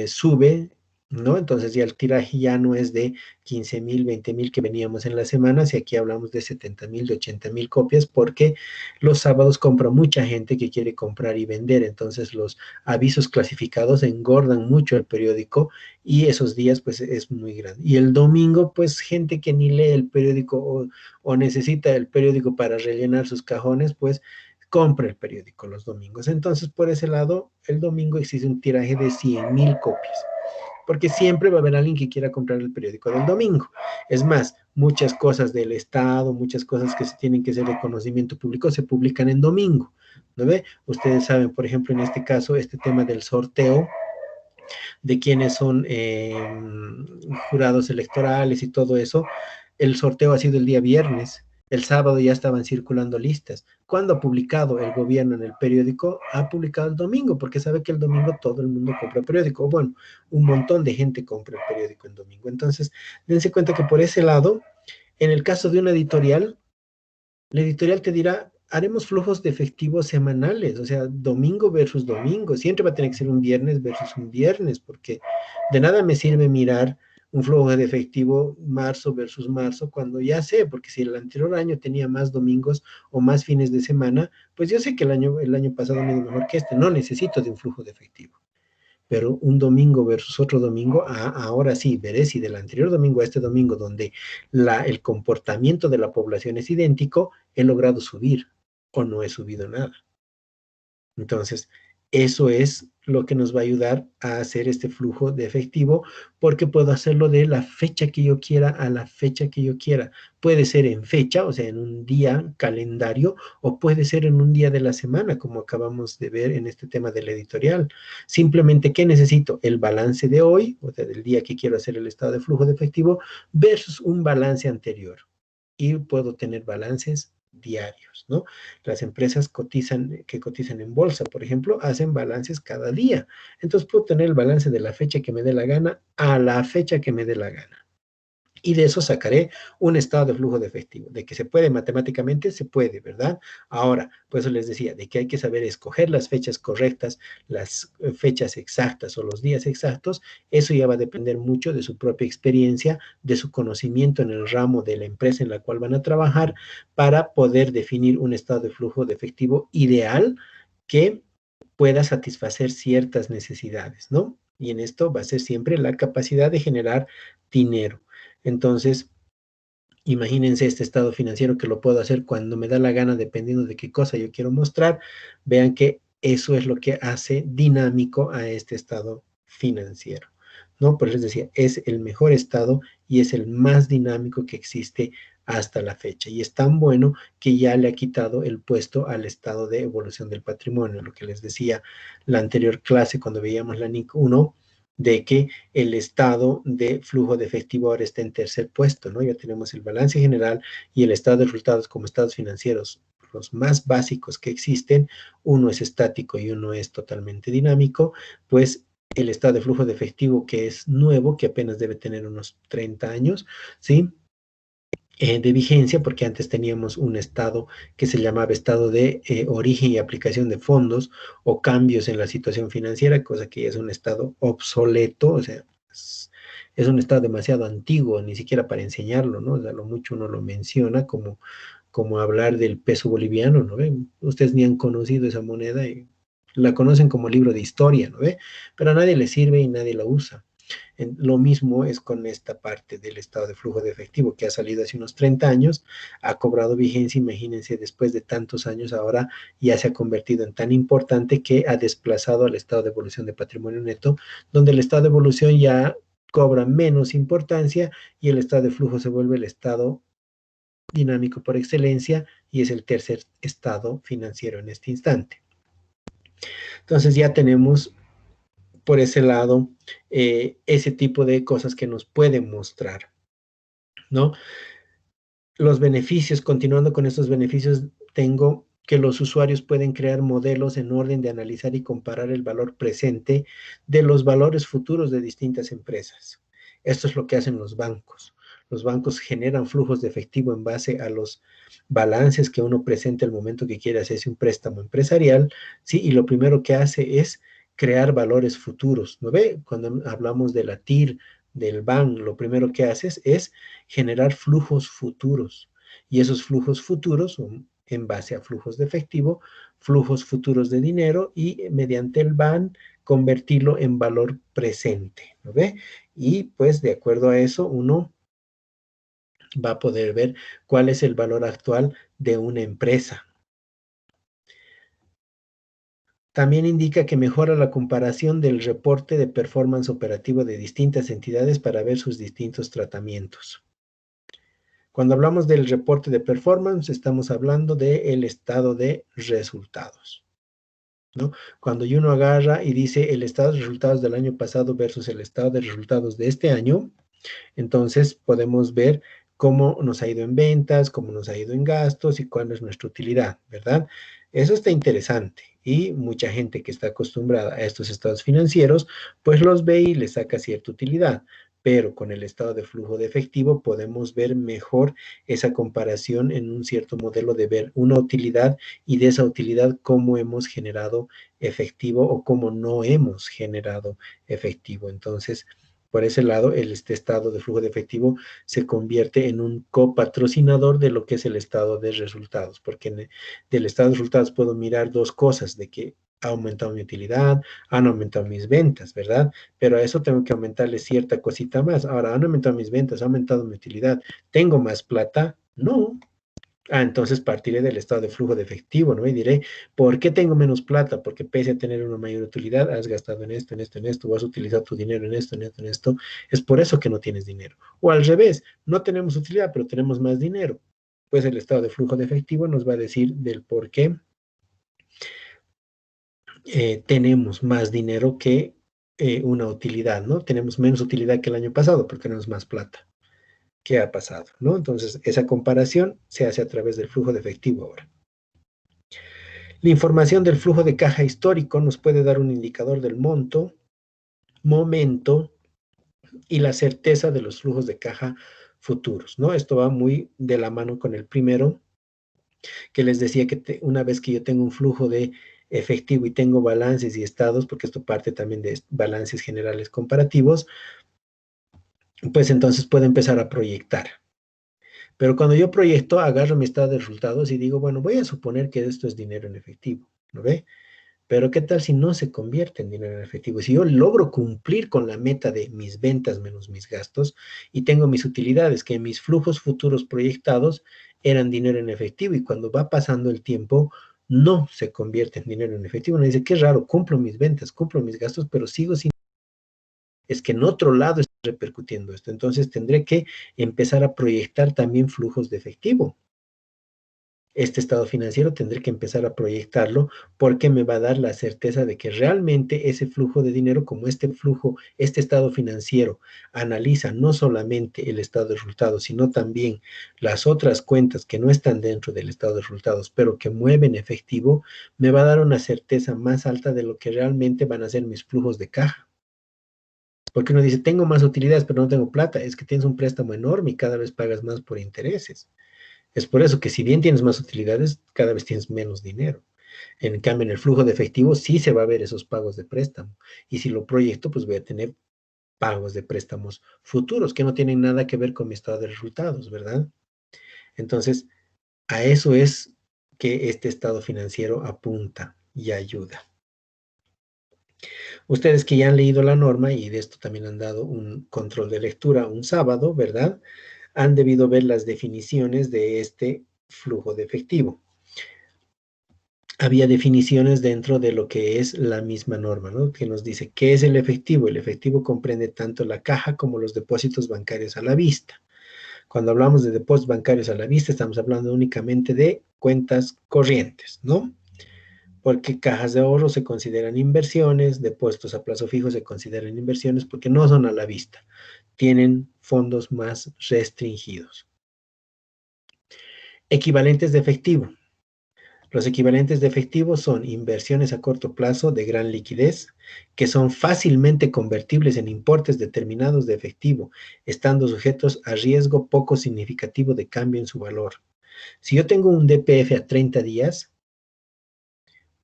sube, ¿no? Entonces ya el tiraje ya no es de 15,000, 20,000 que veníamos en la semana, si aquí hablamos de 70,000, de 80,000 copias, porque los sábados compra mucha gente que quiere comprar y vender, entonces los avisos clasificados engordan mucho el periódico y esos días pues es muy grande. Y el domingo pues gente que ni lee el periódico o necesita el periódico para rellenar sus cajones, pues compra el periódico los domingos. Entonces, por ese lado, el domingo existe un tiraje de 100,000 copias, porque siempre va a haber alguien que quiera comprar el periódico del domingo. Es más, muchas cosas del Estado, muchas cosas que se tienen que hacer de conocimiento público se publican en domingo, ¿no ve? Ustedes saben, por ejemplo, en este caso, este tema del sorteo, de quiénes son jurados electorales y todo eso. El sorteo ha sido el día viernes. El sábado ya estaban circulando listas. ¿Cuándo ha publicado el gobierno en el periódico? Ha publicado el domingo, porque sabe que el domingo todo el mundo compra el periódico. Bueno, un montón de gente compra el periódico el domingo. Entonces, dense cuenta que por ese lado, en el caso de una editorial, la editorial te dirá, haremos flujos de efectivo semanales, o sea, domingo versus domingo. Siempre va a tener que ser un viernes versus un viernes, porque de nada me sirve mirar un flujo de efectivo marzo versus marzo cuando ya sé, porque si el anterior año tenía más domingos o más fines de semana, pues yo sé que el año pasado me dio mejor que este, no necesito de un flujo de efectivo. Pero un domingo versus otro domingo, ahora sí, veré si del anterior domingo a este domingo, donde el comportamiento de la población es idéntico, he logrado subir o no he subido nada. Entonces, eso es lo que nos va a ayudar a hacer este flujo de efectivo, porque puedo hacerlo de la fecha que yo quiera a la fecha que yo quiera. Puede ser en fecha, o sea, en un día calendario, o puede ser en un día de la semana, como acabamos de ver en este tema del editorial. Simplemente, ¿qué necesito? El balance de hoy, o sea, del día que quiero hacer el estado de flujo de efectivo, versus un balance anterior. Y puedo tener balances diarios, ¿no? Las empresas que cotizan en bolsa, por ejemplo, hacen balances cada día. Entonces puedo tener el balance de la fecha que me dé la gana a la fecha que me dé la gana. Y de eso sacaré un estado de flujo de efectivo. De que se puede matemáticamente, se puede, ¿verdad? Ahora, por eso les decía, de que hay que saber escoger las fechas correctas, las fechas exactas o los días exactos. Eso ya va a depender mucho de su propia experiencia, de su conocimiento en el ramo de la empresa en la cual van a trabajar, para poder definir un estado de flujo de efectivo ideal que pueda satisfacer ciertas necesidades, ¿no? Y en esto va a ser siempre la capacidad de generar dinero. Entonces, imagínense este estado financiero que lo puedo hacer cuando me da la gana, dependiendo de qué cosa yo quiero mostrar. Vean que eso es lo que hace dinámico a este estado financiero, ¿no? Por eso les decía, es el mejor estado y es el más dinámico que existe hasta la fecha. Y es tan bueno que ya le ha quitado el puesto al estado de evolución del patrimonio, lo que les decía la anterior clase cuando veíamos la NIC 1, de que el estado de flujo de efectivo ahora está en tercer puesto, ¿no? Ya tenemos el balance general y el estado de resultados como estados financieros, los más básicos que existen. Uno es estático y uno es totalmente dinámico. Pues el estado de flujo de efectivo, que es nuevo, que apenas debe tener unos 30 años, ¿sí? De vigencia, porque antes teníamos un estado que se llamaba estado de origen y aplicación de fondos o cambios en la situación financiera, cosa que ya es un estado obsoleto, o sea, es un estado demasiado antiguo, ni siquiera para enseñarlo, ¿no? O sea, lo mucho uno lo menciona como hablar del peso boliviano, ¿no ven? Ustedes ni han conocido esa moneda y la conocen como libro de historia, ¿no ve? Pero a nadie le sirve y nadie la usa. Lo mismo es con esta parte del estado de flujo de efectivo que ha salido hace unos 30 años, ha cobrado vigencia, imagínense, después de tantos años ahora ya se ha convertido en tan importante que ha desplazado al estado de evolución de patrimonio neto, donde el estado de evolución ya cobra menos importancia y el estado de flujo se vuelve el estado dinámico por excelencia y es el tercer estado financiero en este instante. Entonces ya tenemos por ese lado ese tipo de cosas que nos pueden mostrar, ¿no? Los beneficios, continuando con estos beneficios, tengo que los usuarios pueden crear modelos en orden de analizar y comparar el valor presente de los valores futuros de distintas empresas. Esto es lo que hacen los bancos. Los bancos generan flujos de efectivo en base a los balances que uno presenta al momento que quiere hacerse un préstamo empresarial, ¿sí? Y lo primero que hace es crear valores futuros, ¿no ve? Cuando hablamos de la TIR, del BAN, lo primero que haces es generar flujos futuros. Y esos flujos futuros son en base a flujos de efectivo, flujos futuros de dinero y mediante el BAN convertirlo en valor presente, ¿no ve? Y pues de acuerdo a eso uno va a poder ver cuál es el valor actual de una empresa. También indica que mejora la comparación del reporte de performance operativo de distintas entidades para ver sus distintos tratamientos. Cuando hablamos del reporte de performance, estamos hablando del estado de resultados, ¿no? Cuando uno agarra y dice el estado de resultados del año pasado versus el estado de resultados de este año, entonces podemos ver cómo nos ha ido en ventas, cómo nos ha ido en gastos y cuál es nuestra utilidad, ¿verdad? Eso está interesante y mucha gente que está acostumbrada a estos estados financieros, pues los ve y le saca cierta utilidad. Pero con el estado de flujo de efectivo podemos ver mejor esa comparación en un cierto modelo de ver una utilidad y de esa utilidad cómo hemos generado efectivo o cómo no hemos generado efectivo. Entonces, por ese lado, este estado de flujo de efectivo se convierte en un copatrocinador de lo que es el estado de resultados, porque del estado de resultados puedo mirar dos cosas, de que ha aumentado mi utilidad, han aumentado mis ventas, ¿verdad? Pero a eso tengo que aumentarle cierta cosita más. Ahora, han aumentado mis ventas, ha aumentado mi utilidad, ¿tengo más plata? No, entonces partiré del estado de flujo de efectivo, ¿no? Y diré, ¿por qué tengo menos plata? Porque pese a tener una mayor utilidad, has gastado en esto, en esto, en esto, o has utilizado tu dinero en esto, en esto, en esto. Es por eso que no tienes dinero. O al revés, no tenemos utilidad, pero tenemos más dinero. Pues el estado de flujo de efectivo nos va a decir del por qué tenemos más dinero que una utilidad, ¿no? Tenemos menos utilidad que el año pasado, pero tenemos más plata. ¿Qué ha pasado? ¿No? Entonces, esa comparación se hace a través del flujo de efectivo ahora. La información del flujo de caja histórico nos puede dar un indicador del monto, momento y la certeza de los flujos de caja futuros, ¿no? Esto va muy de la mano con el primero, que les decía que una vez que yo tengo un flujo de efectivo y tengo balances y estados, porque esto parte también de balances generales comparativos, pues entonces puedo empezar a proyectar. Pero cuando yo proyecto, agarro mi estado de resultados y digo, bueno, voy a suponer que esto es dinero en efectivo, ¿no ve? Pero ¿qué tal si no se convierte en dinero en efectivo? Si yo logro cumplir con la meta de mis ventas menos mis gastos y tengo mis utilidades, que mis flujos futuros proyectados eran dinero en efectivo y cuando va pasando el tiempo no se convierte en dinero en efectivo. Uno dice, qué raro, cumplo mis ventas, cumplo mis gastos, pero sigo sin... Es que en otro lado está repercutiendo esto. Entonces tendré que empezar a proyectar también flujos de efectivo. Este estado financiero tendré que empezar a proyectarlo porque me va a dar la certeza de que realmente ese flujo de dinero, como este flujo, este estado financiero analiza no solamente el estado de resultados, sino también las otras cuentas que no están dentro del estado de resultados, pero que mueven efectivo, me va a dar una certeza más alta de lo que realmente van a ser mis flujos de caja. Porque uno dice, tengo más utilidades, pero no tengo plata. Es que tienes un préstamo enorme y cada vez pagas más por intereses. Es por eso que si bien tienes más utilidades, cada vez tienes menos dinero. En cambio, en el flujo de efectivo sí se va a ver esos pagos de préstamo. Y si lo proyecto, pues voy a tener pagos de préstamos futuros que no tienen nada que ver con mi estado de resultados, ¿verdad? Entonces, a eso es que este estado financiero apunta y ayuda. Ustedes que ya han leído la norma y de esto también han dado un control de lectura un sábado, ¿verdad? Han debido ver las definiciones de este flujo de efectivo. Había definiciones dentro de lo que es la misma norma, ¿no? Que nos dice, ¿qué es el efectivo? El efectivo comprende tanto la caja como los depósitos bancarios a la vista. Cuando hablamos de depósitos bancarios a la vista, estamos hablando únicamente de cuentas corrientes, ¿no? Porque cajas de ahorro se consideran inversiones, depósitos a plazo fijo se consideran inversiones porque no son a la vista, tienen fondos más restringidos. Equivalentes de efectivo. Los equivalentes de efectivo son inversiones a corto plazo de gran liquidez, que son fácilmente convertibles en importes determinados de efectivo, estando sujetos a riesgo poco significativo de cambio en su valor. Si yo tengo un DPF a 30 días,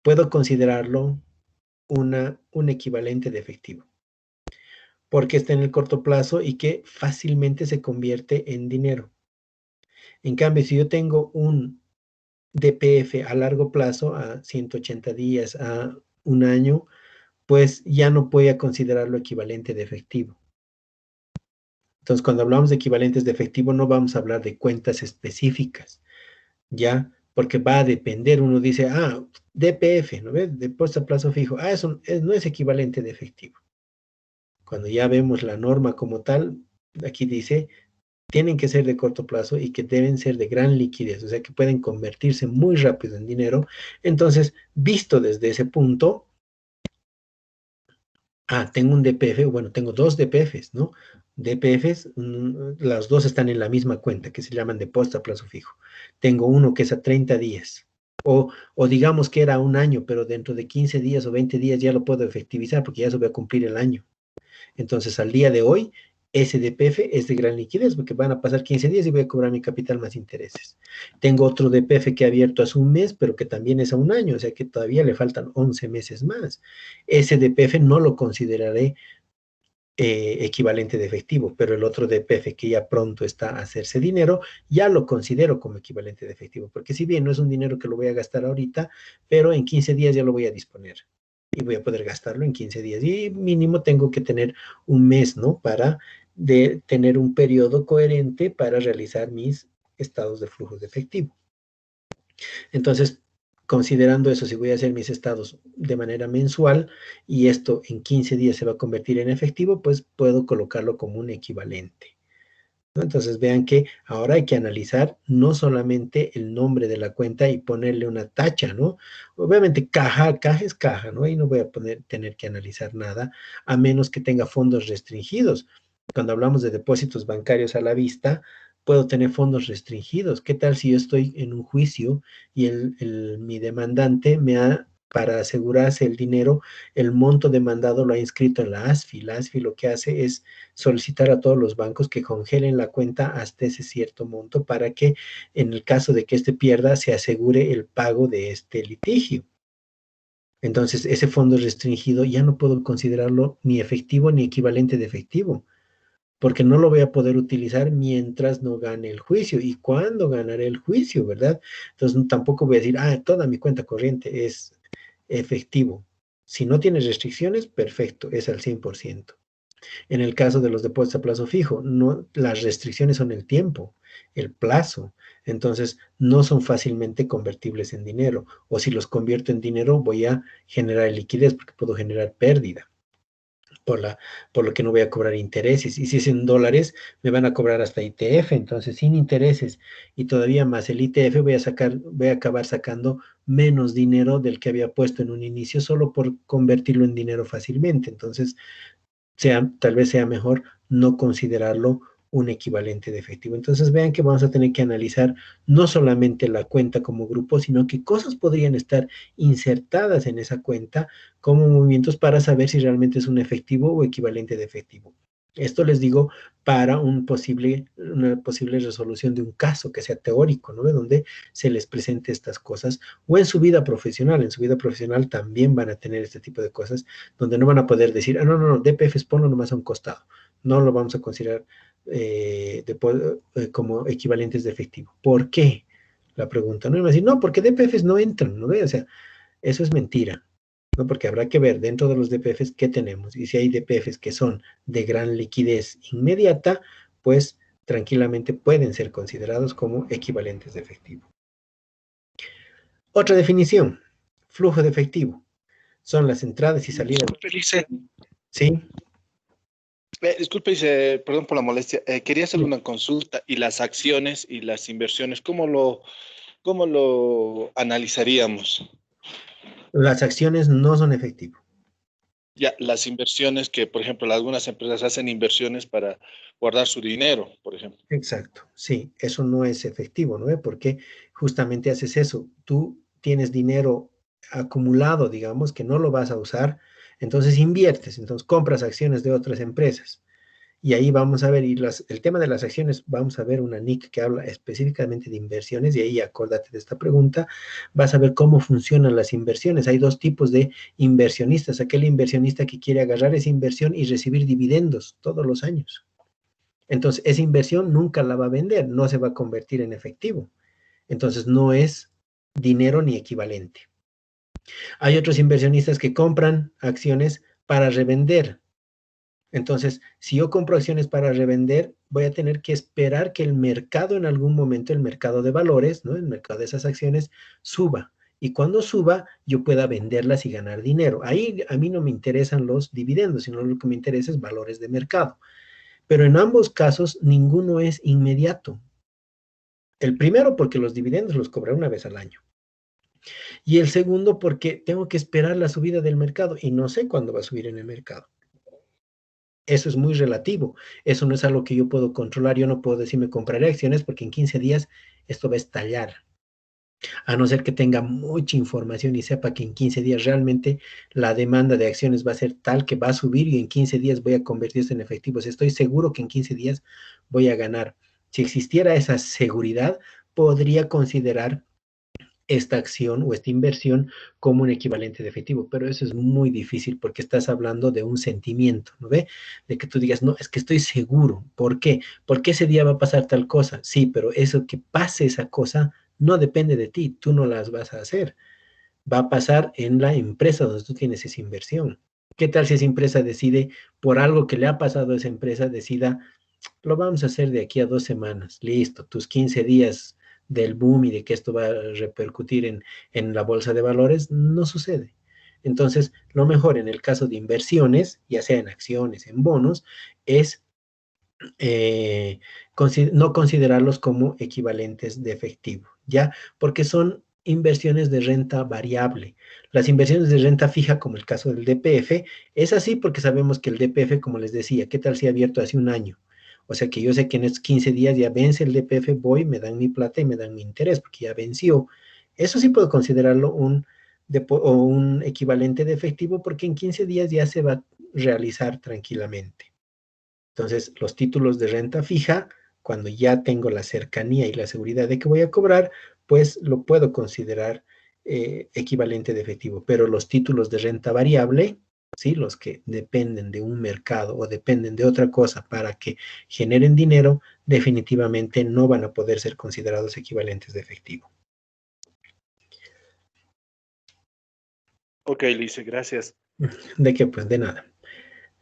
puedo considerarlo un equivalente de efectivo, porque está en el corto plazo y que fácilmente se convierte en dinero. En cambio, si yo tengo un DPF a largo plazo, a 180 días, a un año, pues ya no voy a considerarlo equivalente de efectivo. Entonces, cuando hablamos de equivalentes de efectivo, no vamos a hablar de cuentas específicas, ¿ya? Porque va a depender, uno dice, DPF, ¿no ves? Depósito a plazo fijo. Eso no es equivalente de efectivo. Cuando ya vemos la norma como tal, aquí dice, tienen que ser de corto plazo y que deben ser de gran liquidez, o sea, que pueden convertirse muy rápido en dinero. Entonces, visto desde ese punto, tengo un DPF, bueno, tengo dos DPFs, ¿no? DPFs, las dos están en la misma cuenta, que se llaman depósito a plazo fijo. Tengo uno que es a 30 días, o digamos que era un año, pero dentro de 15 días o 20 días ya lo puedo efectivizar porque ya se va a cumplir el año. Entonces, al día de hoy, ese DPF es de gran liquidez porque van a pasar 15 días y voy a cobrar mi capital más intereses. Tengo otro DPF que he abierto hace un mes, pero que también es a un año, o sea que todavía le faltan 11 meses más. Ese DPF no lo consideraré equivalente de efectivo, pero el otro DPF que ya pronto está a hacerse dinero, ya lo considero como equivalente de efectivo, porque si bien no es un dinero que lo voy a gastar ahorita, pero en 15 días ya lo voy a disponer y voy a poder gastarlo en 15 días. Y mínimo tengo que tener un mes, ¿no? Para tener un periodo coherente para realizar mis estados de flujo de efectivo. Entonces, considerando eso, si voy a hacer mis estados de manera mensual y esto en 15 días se va a convertir en efectivo, pues puedo colocarlo como un equivalente, ¿no? Entonces vean que ahora hay que analizar no solamente el nombre de la cuenta y ponerle una tacha, ¿no? Obviamente caja es caja, ¿no? Ahí no voy a tener que analizar nada, a menos que tenga fondos restringidos. Cuando hablamos de depósitos bancarios a la vista, puedo tener fondos restringidos. ¿Qué tal si yo estoy en un juicio y mi demandante para asegurarse el dinero, el monto demandado lo ha inscrito en la ASFI? La ASFI lo que hace es solicitar a todos los bancos que congelen la cuenta hasta ese cierto monto para que en el caso de que éste pierda se asegure el pago de este litigio. Entonces, ese fondo restringido ya no puedo considerarlo ni efectivo ni equivalente de efectivo, porque no lo voy a poder utilizar mientras no gane el juicio. ¿Y cuándo ganaré el juicio, verdad? Entonces, tampoco voy a decir, toda mi cuenta corriente es efectivo. Si no tiene restricciones, perfecto, es al 100%. En el caso de los depósitos a plazo fijo, no, las restricciones son el tiempo, el plazo. Entonces, no son fácilmente convertibles en dinero. O si los convierto en dinero, voy a generar liquidez porque puedo generar pérdida por lo que no voy a cobrar intereses. Y si es en dólares, me van a cobrar hasta ITF. Entonces, sin intereses y todavía más el ITF, voy a acabar sacando menos dinero del que había puesto en un inicio solo por convertirlo en dinero fácilmente. Entonces, tal vez sea mejor no considerarlo un equivalente de efectivo. Entonces vean que vamos a tener que analizar no solamente la cuenta como grupo, sino que cosas podrían estar insertadas en esa cuenta como movimientos para saber si realmente es un efectivo o equivalente de efectivo. Esto les digo para una posible resolución de un caso que sea teórico, ¿no? De donde se les presente estas cosas, o en su vida profesional. En su vida profesional también van a tener este tipo de cosas, donde no van a poder decir, no, DPFs ponlo nomás a un costado. No lo vamos a considerar como equivalentes de efectivo. ¿Por qué? La pregunta, ¿no? Y me va a decir, no, porque DPFs no entran, ¿no ve? O sea, eso es mentira. ¿no? Porque habrá que ver dentro de los DPFs qué tenemos. Y si hay DPFs que son de gran liquidez inmediata, pues tranquilamente pueden ser considerados como equivalentes de efectivo. Otra definición, flujo de efectivo. Son las entradas y salidas. Disculpe, dice, Sí, disculpe, dice, perdón por la molestia. Quería hacer sí. una consulta y las acciones y las inversiones, ¿cómo lo analizaríamos? Las acciones no son efectivo. Ya, las inversiones que, por ejemplo, algunas empresas hacen inversiones para guardar su dinero, por ejemplo. Exacto, sí, eso no es efectivo, ¿no? Porque justamente haces eso. Tú tienes dinero acumulado, digamos, que no lo vas a usar, entonces inviertes, entonces compras acciones de otras empresas. Y ahí vamos a ver, el tema de las acciones, vamos a ver una NIC que habla específicamente de inversiones, y ahí acuérdate de esta pregunta, vas a ver cómo funcionan las inversiones. Hay dos tipos de inversionistas, aquel inversionista que quiere agarrar esa inversión y recibir dividendos todos los años. Entonces, esa inversión nunca la va a vender, no se va a convertir en efectivo. Entonces, no es dinero ni equivalente. Hay otros inversionistas que compran acciones para revender. Entonces, si yo compro acciones para revender, voy a tener que esperar que el mercado en algún momento, el mercado de valores, ¿no? El mercado de esas acciones, suba. Y cuando suba, yo pueda venderlas y ganar dinero. Ahí a mí no me interesan los dividendos, sino lo que me interesa es valores de mercado. Pero en ambos casos, ninguno es inmediato. El primero, porque los dividendos los cobra una vez al año. Y el segundo, porque tengo que esperar la subida del mercado y no sé cuándo va a subir en el mercado. Eso es muy relativo. Eso no es algo que yo puedo controlar. Yo no puedo decir me compraré acciones porque en 15 días esto va a estallar. A no ser que tenga mucha información y sepa que en 15 días realmente la demanda de acciones va a ser tal que va a subir y en 15 días voy a convertirse en efectivos. Estoy seguro que en 15 días voy a ganar. Si existiera esa seguridad, podría considerar esta acción o esta inversión como un equivalente de efectivo, pero eso es muy difícil porque estás hablando de un sentimiento, ¿no ve? De que tú digas, no, es que estoy seguro. ¿Por qué? Porque ese día va a pasar tal cosa. Sí, pero eso que pase esa cosa no depende de ti, tú no las vas a hacer. Va a pasar en la empresa donde tú tienes esa inversión. ¿Qué tal si esa empresa decide, por algo que le ha pasado a esa empresa, decida lo vamos a hacer de aquí a 2 semanas? Listo, tus 15 días del boom y de que esto va a repercutir en la bolsa de valores, no sucede. Entonces, lo mejor en el caso de inversiones, ya sea en acciones, en bonos, es eh, no considerarlos como equivalentes de efectivo, ¿ya? Porque son inversiones de renta variable. Las inversiones de renta fija, como el caso del DPF, es así porque sabemos que el DPF, como les decía, ¿qué tal si ha abierto hace un año? O sea que yo sé que en estos 15 días ya vence el DPF, voy, me dan mi plata y me dan mi interés porque ya venció. Eso sí puedo considerarlo o un equivalente de efectivo porque en 15 días ya se va a realizar tranquilamente. Entonces, los títulos de renta fija, cuando ya tengo la cercanía y la seguridad de que voy a cobrar, pues lo puedo considerar equivalente de efectivo. Pero los títulos de renta variable, ¿sí? Los que dependen de un mercado o dependen de otra cosa para que generen dinero, definitivamente no van a poder ser considerados equivalentes de efectivo. Ok, Lice, gracias. ¿De qué? Pues de nada.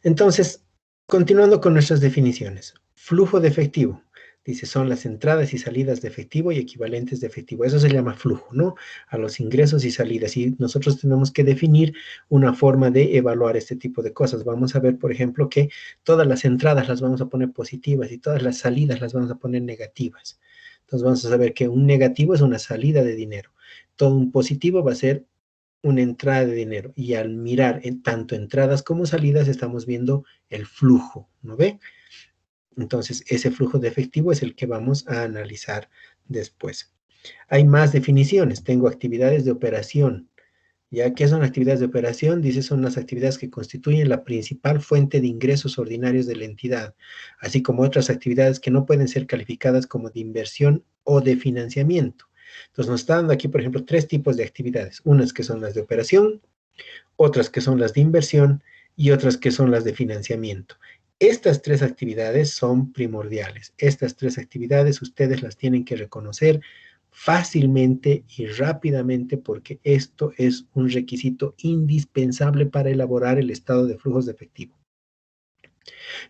Entonces, continuando con nuestras definiciones. Flujo de efectivo. Dice, son las entradas y salidas de efectivo y equivalentes de efectivo. Eso se llama flujo, ¿no? A los ingresos y salidas. Y nosotros tenemos que definir una forma de evaluar este tipo de cosas. Vamos a ver, por ejemplo, que todas las entradas las vamos a poner positivas y todas las salidas las vamos a poner negativas. Entonces vamos a saber que un negativo es una salida de dinero. Todo un positivo va a ser una entrada de dinero y al mirar tanto entradas como salidas estamos viendo el flujo, ¿no ve? Entonces ese flujo de efectivo es el que vamos a analizar después. Hay más definiciones. Tengo actividades de operación. ¿Ya qué son actividades de operación? Dice, son las actividades que constituyen la principal fuente de ingresos ordinarios de la entidad, así como otras actividades que no pueden ser calificadas como de inversión o de financiamiento. Entonces nos está dando aquí, por ejemplo, tres tipos de actividades. Unas que son las de operación, otras que son las de inversión y otras que son las de financiamiento. Estas tres actividades son primordiales. Estas tres actividades ustedes las tienen que reconocer fácilmente y rápidamente porque esto es un requisito indispensable para elaborar el estado de flujos de efectivo.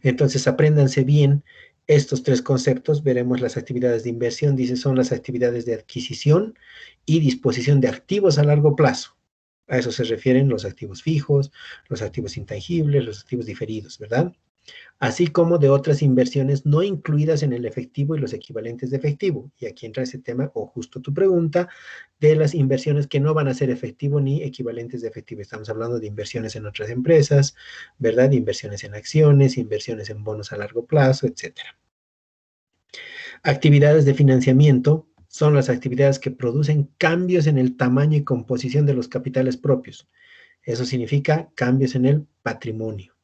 Entonces, apréndanse bien estos tres conceptos. Veremos las actividades de inversión. Dice, son las actividades de adquisición y disposición de activos a largo plazo. A eso se refieren los activos fijos, los activos intangibles, los activos diferidos, ¿verdad? Así como de otras inversiones no incluidas en el efectivo y los equivalentes de efectivo. Y aquí entra ese tema, o justo tu pregunta, de las inversiones que no van a ser efectivo ni equivalentes de efectivo. Estamos hablando de inversiones en otras empresas, ¿verdad? Inversiones en acciones, inversiones en bonos a largo plazo, etcétera. Actividades de financiamiento son las actividades que producen cambios en el tamaño y composición de los capitales propios. Eso significa cambios en el patrimonio.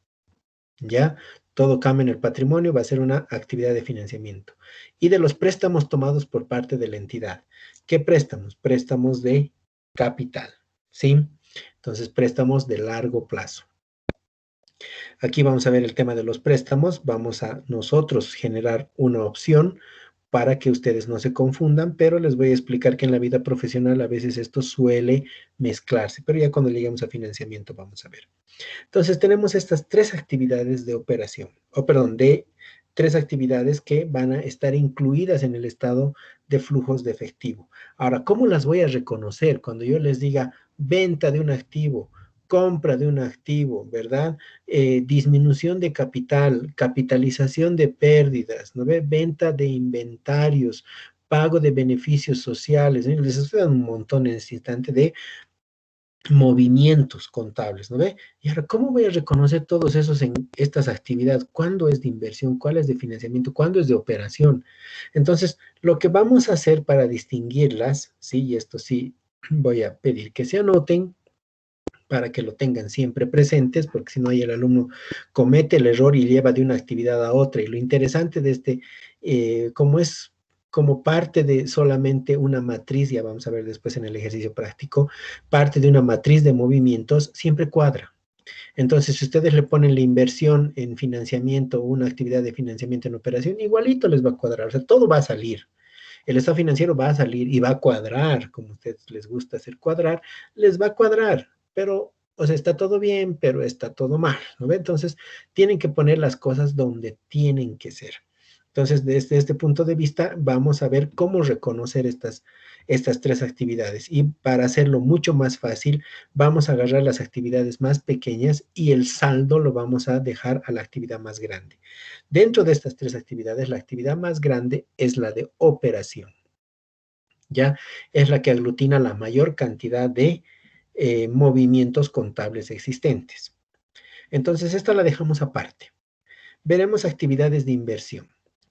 ¿Ya? Todo cambio en el patrimonio va a ser una actividad de financiamiento. Y de los préstamos tomados por parte de la entidad. ¿Qué préstamos? Préstamos de capital, ¿sí? Entonces, préstamos de largo plazo. Aquí vamos a ver el tema de los préstamos. Vamos a nosotros generar una opción para que ustedes no se confundan, pero les voy a explicar que en la vida profesional a veces esto suele mezclarse, pero ya cuando lleguemos a financiamiento vamos a ver. Entonces tenemos estas tres actividades de operación, de tres actividades que van a estar incluidas en el estado de flujos de efectivo. Ahora, ¿cómo las voy a reconocer cuando yo les diga venta de un activo, compra de un activo, ¿verdad? Disminución de capital, capitalización de pérdidas, ¿no ve? Venta de inventarios, pago de beneficios sociales, ¿no? Les estoy dando un montón en este instante de movimientos contables, ¿no ve? Y ahora, ¿cómo voy a reconocer todos esos en estas actividades? ¿Cuándo es de inversión? ¿Cuál es de financiamiento? ¿Cuándo es de operación? Entonces, lo que vamos a hacer para distinguirlas, sí, y esto sí voy a pedir que se anoten para que lo tengan siempre presentes, porque si no, ahí el alumno comete el error y lleva de una actividad a otra. Y lo interesante de como es como parte de solamente una matriz, ya vamos a ver después en el ejercicio práctico, parte de una matriz de movimientos, siempre cuadra. Entonces, si ustedes le ponen la inversión en financiamiento o una actividad de financiamiento en operación, igualito les va a cuadrar, o sea, todo va a salir. El estado financiero va a salir y va a cuadrar, como a ustedes les gusta hacer cuadrar, les va a cuadrar, pero, o sea, está todo bien, pero está todo mal, ¿no ve? Entonces, tienen que poner las cosas donde tienen que ser. Entonces, desde este punto de vista, vamos a ver cómo reconocer estas tres actividades. Y para hacerlo mucho más fácil, vamos a agarrar las actividades más pequeñas y el saldo lo vamos a dejar a la actividad más grande. Dentro de estas tres actividades, la actividad más grande es la de operación. ¿Ya? Es la que aglutina la mayor cantidad de movimientos contables existentes. Entonces, esta la dejamos aparte. Veremos actividades de inversión.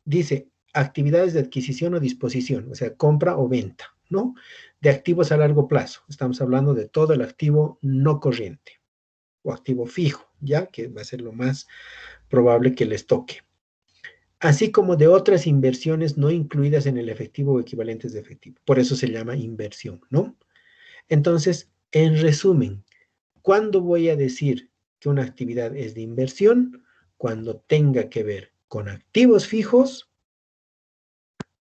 Dice, actividades de adquisición o disposición, o sea, compra o venta, ¿no? De activos a largo plazo. Estamos hablando de todo el activo no corriente o activo fijo, ¿ya? Que va a ser lo más probable que les toque. Así como de otras inversiones no incluidas en el efectivo o equivalentes de efectivo. Por eso se llama inversión, ¿no? Entonces, en resumen, ¿cuándo voy a decir que una actividad es de inversión? Cuando tenga que ver con activos fijos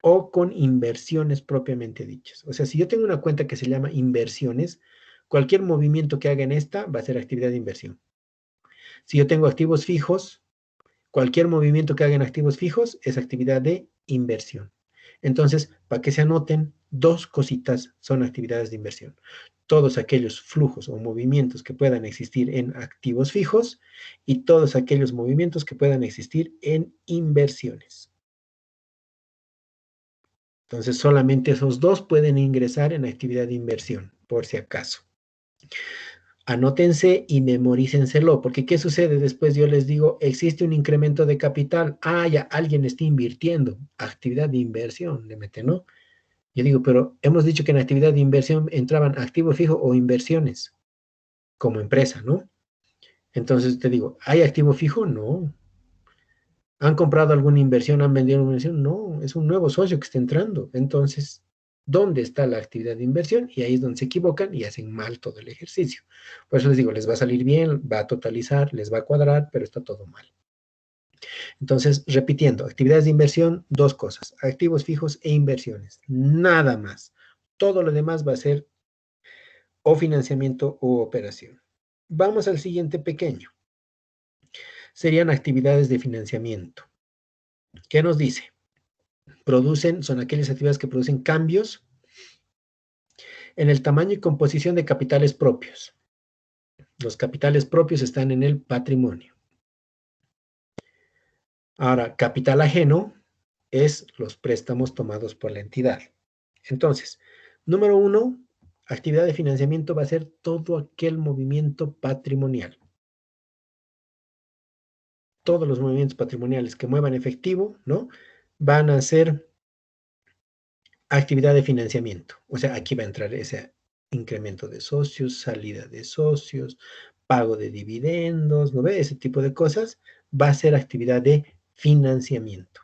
o con inversiones propiamente dichas. O sea, si yo tengo una cuenta que se llama inversiones, cualquier movimiento que haga en esta va a ser actividad de inversión. Si yo tengo activos fijos, cualquier movimiento que haga en activos fijos es actividad de inversión. Entonces, para que se anoten, dos cositas son actividades de inversión. Todos aquellos flujos o movimientos que puedan existir en activos fijos y todos aquellos movimientos que puedan existir en inversiones. Entonces, solamente esos dos pueden ingresar en actividad de inversión, por si acaso. Anótense y memorícenselo, porque ¿qué sucede? Después yo les digo, existe un incremento de capital. Ah, ya, alguien está invirtiendo. Actividad de inversión, le meten, ¿no? Yo digo, pero hemos dicho que en actividad de inversión entraban activo fijo o inversiones, como empresa, ¿no? Entonces te digo, ¿hay activo fijo? No. ¿Han comprado alguna inversión? ¿Han vendido una inversión? No, es un nuevo socio que está entrando. Entonces, ¿dónde está la actividad de inversión? Y ahí es donde se equivocan y hacen mal todo el ejercicio. Por eso les digo, les va a salir bien, va a totalizar, les va a cuadrar, pero está todo mal. Entonces, repitiendo, actividades de inversión, dos cosas, activos fijos e inversiones, nada más. Todo lo demás va a ser o financiamiento o operación. Vamos al siguiente pequeño. Serían actividades de financiamiento. ¿Qué nos dice? Son aquellas actividades que producen cambios en el tamaño y composición de capitales propios. Los capitales propios están en el patrimonio. Ahora, capital ajeno es los préstamos tomados por la entidad. Entonces, número uno, actividad de financiamiento va a ser todo aquel movimiento patrimonial. Todos los movimientos patrimoniales que muevan efectivo, ¿no? Van a ser actividad de financiamiento. O sea, aquí va a entrar ese incremento de socios, salida de socios, pago de dividendos, ¿no ve? Ese tipo de cosas va a ser actividad de financiamiento.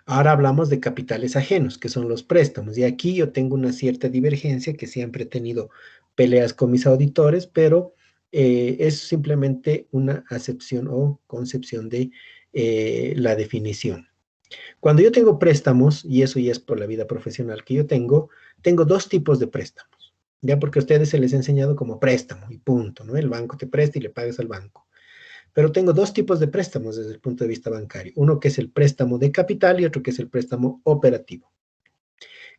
Ahora hablamos de capitales ajenos, que son los préstamos. Y aquí yo tengo una cierta divergencia, que siempre he tenido peleas con mis auditores, pero es simplemente una acepción o concepción de la definición. Cuando yo tengo préstamos, y eso ya es por la vida profesional que yo tengo dos tipos de préstamos, ya porque a ustedes se les ha enseñado como préstamo y punto, ¿no? El banco te presta y le pagas al banco. Pero tengo dos tipos de préstamos desde el punto de vista bancario. Uno que es el préstamo de capital y otro que es el préstamo operativo.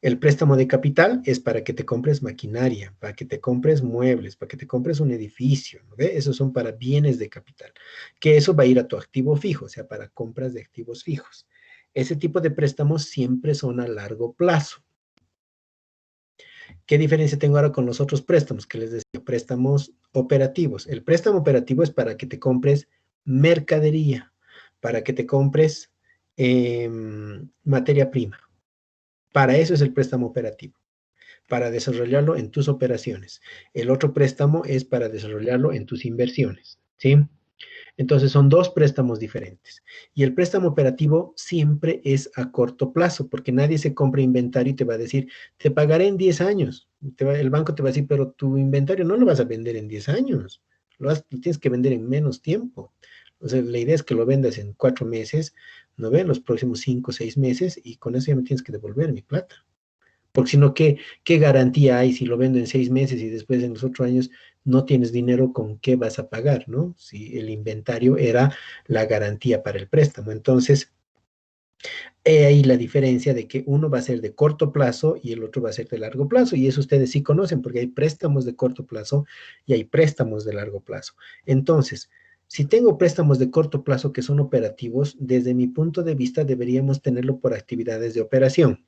El préstamo de capital es para que te compres maquinaria, para que te compres muebles, para que te compres un edificio, ¿no ve? Esos son para bienes de capital, que eso va a ir a tu activo fijo, o sea, para compras de activos fijos. Ese tipo de préstamos siempre son a largo plazo. ¿Qué diferencia tengo ahora con los otros préstamos que les decía? Préstamos operativos. El préstamo operativo es para que te compres mercadería, para que te compres materia prima. Para eso es el préstamo operativo, para desarrollarlo en tus operaciones. El otro préstamo es para desarrollarlo en tus inversiones, ¿sí? Entonces son dos préstamos diferentes. Y el préstamo operativo siempre es a corto plazo, porque nadie se compra inventario y te va a decir, te pagaré en 10 años. El banco te va a decir, pero tu inventario no lo vas a vender en 10 años, lo tienes que vender en menos tiempo. O sea, la idea es que lo vendas en 4 meses, ¿no ven? Los próximos 5 o 6 meses, y con eso ya me tienes que devolver mi plata. Porque si no, ¿qué garantía hay si lo vendo en 6 meses y después en los otros años no tienes dinero, con qué vas a pagar, ¿no? Si el inventario era la garantía para el préstamo. Entonces, he ahí la diferencia de que uno va a ser de corto plazo y el otro va a ser de largo plazo. Y eso ustedes sí conocen, porque hay préstamos de corto plazo y hay préstamos de largo plazo. Entonces, si tengo préstamos de corto plazo que son operativos, desde mi punto de vista deberíamos tenerlo por actividades de operación.